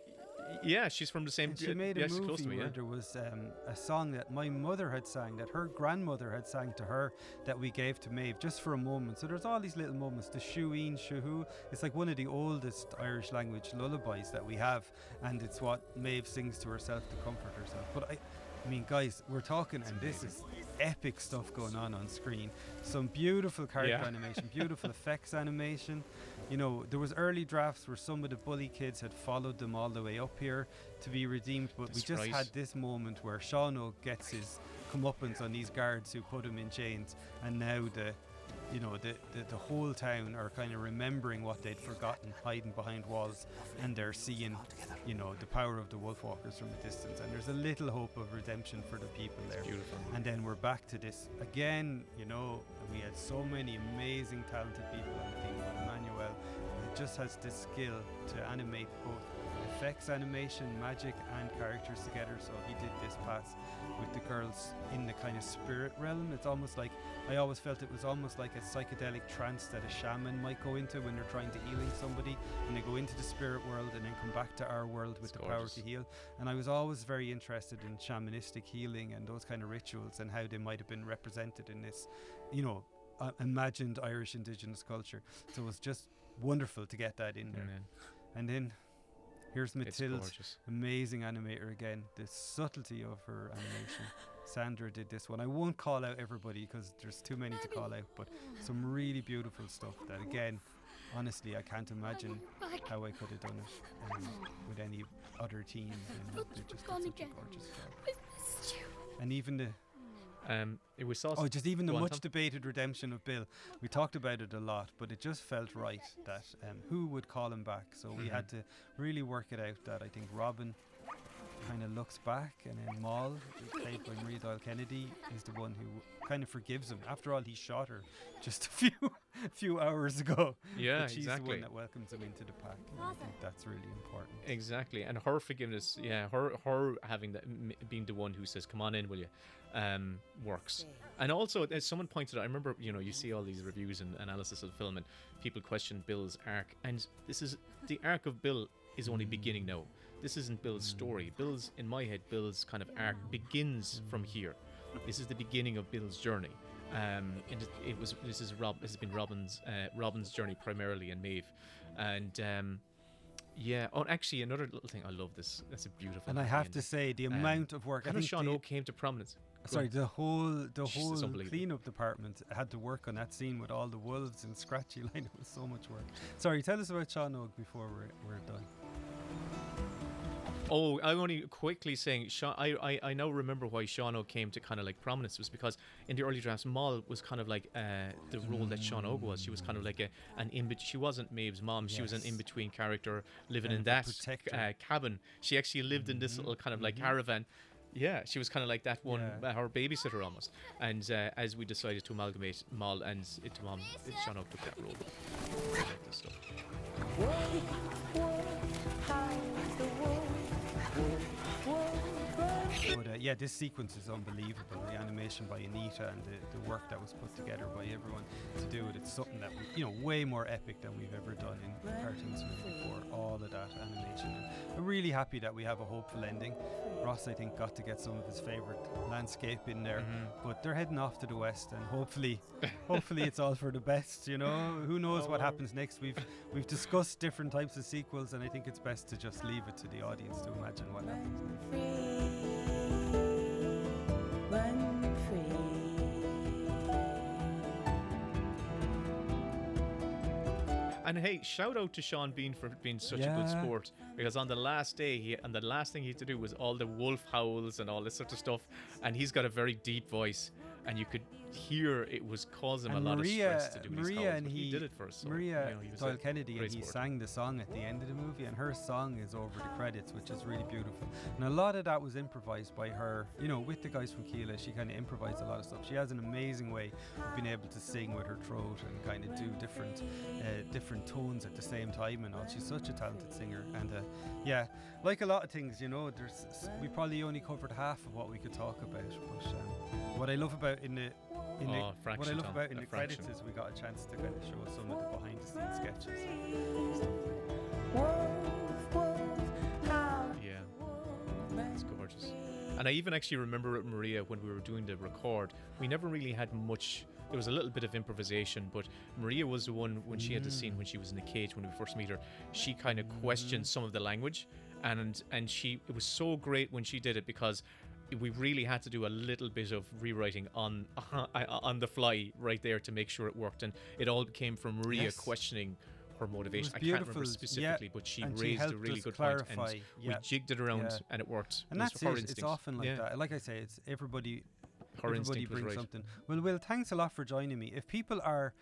Yeah, she's from the same. She made a movie close to me, where there was a song that my mother had sang, that her grandmother had sang to her, that we gave to Maeve just for a moment. So there's all these little moments. The Shueen Shuhu, it's like one of the oldest Irish language lullabies that we have, and it's what Maeve sings to herself to comfort herself. But I mean, guys, we're talking, and this is epic stuff going on screen. Some beautiful character animation, beautiful effects animation. There was early drafts where some of the bully kids had followed them all the way up here to be redeemed, but we just had this moment where Sean gets his comeuppance on these guards who put him in chains, and now the whole town are kind of remembering what they'd forgotten, hiding behind walls, and they're seeing, the power of the Wolfwalkers from a distance, and there's a little hope of redemption for the people there. Beautiful. And then we're back to this again. We had so many amazing, talented people on the team, but Emmanuel just has the skill to animate both effects, animation, magic, and characters together. So he did this pass with the girls in the kind of spirit realm. It's almost like, I always felt it was almost like a psychedelic trance that a shaman might go into when they're trying to healing somebody, and they go into the spirit world and then come back to our world with the power to heal. And I was always very interested in shamanistic healing and those kind of rituals and how they might have been represented in this, imagined Irish indigenous culture. So it was just wonderful to get that in there. And then here's Mathilde, amazing animator again. The subtlety of her animation. Sandra did this one. I won't call out everybody because there's too many to call out, but some really beautiful stuff that, again, honestly, I can't imagine how I could have done it with any other team. They just did such a gorgeous job. And even the even the much debated redemption of Bill. We talked about it a lot, but it just felt right that who would call him back. So we had to really work it out that I think Robin kind of looks back, and then Moll, played by Marie Doyle Kennedy, is the one who kind of forgives him. After all, he shot her just a few hours ago. Yeah, but she's exactly. the one that welcomes him into the pack. And I think that's really important. Exactly, and her forgiveness, her having that, being the one who says, "Come on in, will you?" Works. And also, as someone pointed out, I remember, you see all these reviews and analysis of the film, and people question Bill's arc, and this is the arc of Bill is only beginning now. this isn't Bill's story. Bill's, in my head, Bill's kind of arc begins from here. This is the beginning of Bill's journey. This has been Robin's journey primarily, and Maeve, and yeah. Oh, actually, another little thing. I love this. That's a beautiful. And I have to say, the amount of work. I think Sean O came to prominence. Sorry, the whole Jesus, unbelievable. cleanup department had to work on that scene with all the wolves and scratchy line. It was so much work. Sorry, tell us about Sean Og before we're done. Oh, I'm only quickly saying, Sean, I now remember why Sean O came to kind of like prominence was because in the early drafts, Moll was kind of like the role that Sean Og was. She was kind of like she wasn't Maeve's mom. She was an in-between character living in that cabin. She actually lived in this little kind of like caravan. Yeah, she was kind of like that one, her babysitter almost. And as we decided to amalgamate Moll and into Mom, Sean O took that role. I like this stuff. But yeah, this sequence is unbelievable. The animation by Anita and the work that was put together by everyone to do it. It's something that way more epic than we've ever done in cartoons before. All of that animation. And I'm really happy that we have a hopeful ending. Ross, I think, got to get some of his favourite landscape in there, but they're heading off to the west, and hopefully it's all for the best. Who knows what happens next? We've discussed different types of sequels, and I think it's best to just leave it to the audience to imagine what happens. And hey, shout out to Sean Bean for being such a good sport, because on the last day, the last thing he had to do was all the wolf howls and all this sort of stuff, and he's got a very deep voice, and you could hear it was causing him a lot of stress to do his howls, and he did it for us. So, Maria Doyle Kennedy, and he sport. sang the song at the end of the movie, and her song is over the credits, which is really beautiful. And a lot of that was improvised by her, with the guys from Keela. She kind of improvised a lot of stuff. She has an amazing way of being able to sing with her throat and kind of do different tones at the same time and all. She's such a talented singer, and like a lot of things, we probably only covered half of what we could talk about, but what I love about in the credits is we got a chance to kind of show some of the behind the scenes sketches. Yeah, it's gorgeous. And I even actually remember at Maria when we were doing the record, we never really had much. There was a little bit of improvisation, but Maria was the one when she had the scene when she was in the cage when we first meet her. She kind of questioned some of the language, and it was so great when she did it, because we really had to do a little bit of rewriting on the fly right there to make sure it worked, and it all came from Maria questioning her motivation. I can't remember specifically, but she raised a really good point, and we jigged it around, and it worked. And that's it. It's often like that. Like I say, it's everybody brings something. Well, Will, thanks a lot for joining me. If people are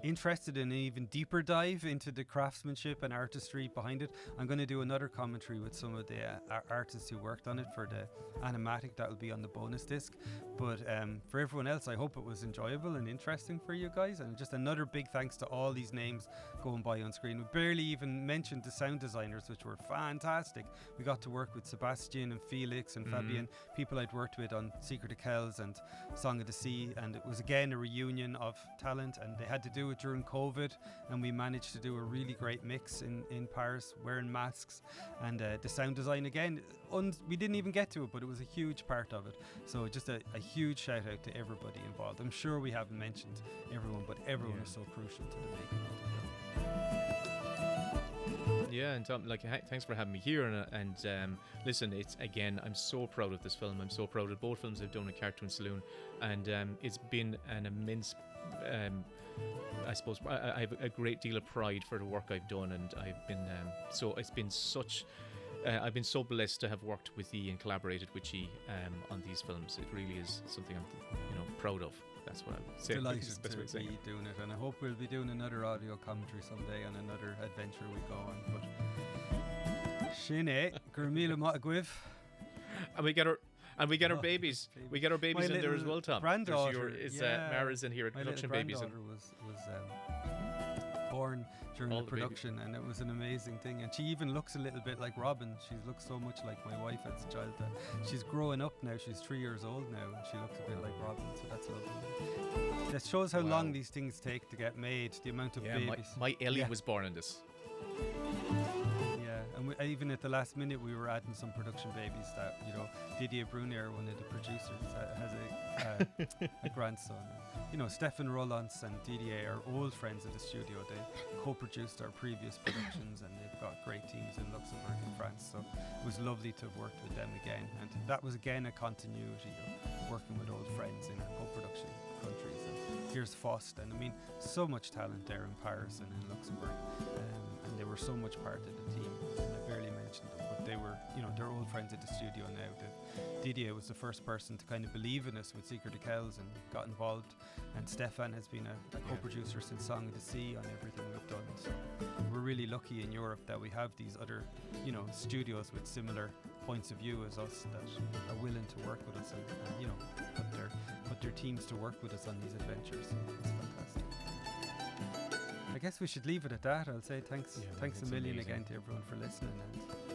interested in an even deeper dive into the craftsmanship and artistry behind it, I'm going to do another commentary with some of the artists who worked on it for the animatic. That will be on the bonus disc. But for everyone else, I hope it was enjoyable and interesting for you guys. And just another big thanks to all these names going by on screen. We barely even mentioned the sound designers, which were fantastic. We got to work with Sebastian and Felix and Fabian, people I'd worked with on Secret of Kells and Song of the Sea, and it was again a reunion of talent, and they had to do it during COVID, and we managed to do a really great mix in Paris, wearing masks, and the sound design again, we didn't even get to it, but it was a huge part of it. So just a huge shout out to everybody involved. I'm sure we haven't mentioned everyone, but everyone was so crucial to the making of the film. Yeah, and Tom, thanks for having me here. And listen, I'm so proud of this film. I'm so proud of both films I've done at Cartoon Saloon, and it's been an immense. I suppose I have a great deal of pride for the work I've done, and I've been I've been so blessed to have worked with Yi and collaborated with Yi on these films. It really is something I'm proud of. That's what I'm saying. Delighted to be doing it, and I hope we'll be doing another audio commentary someday on another adventure we go on. But Shine, Gurmila Matagwiv. And we get our babies. We get our babies in there as well, Tom. Granddaughter, Mara's in here at Production Babies. My was born during the production, and it was an amazing thing. And she even looks a little bit like Robin. She looks so much like my wife as a child. She's growing up now. She's 3 years old now, and she looks a bit like Robin. So that's lovely. That shows how long these things take to get made. The amount of babies. My Ellie was born in this. Yeah, and even at the last minute, we were adding some production babies. That Didier Brunier, one of the producers, has a grandson. Stefan Rollins and Didier are old friends of the studio. They co-produced our previous productions, and they've got great teams in Luxembourg and France. So it was lovely to have worked with them again, and that was again a continuity of working with old friends in co-production countries. And here's Fost, and I mean, so much talent there in Paris and in Luxembourg, and they were so much part of the team. And I barely mentioned them, but they were, they're old friends at the studio now. Didier was the first person to kind of believe in us with Secret of Kells and got involved, and Stefan has been a co-producer since Song of the Sea on everything we've done. So we're really lucky in Europe that we have these other, studios with similar points of view as us that are willing to work with us and put their teams to work with us on these adventures. So it's fantastic. I guess we should leave it at that. I'll say thanks a million amazing. again to everyone for listening, and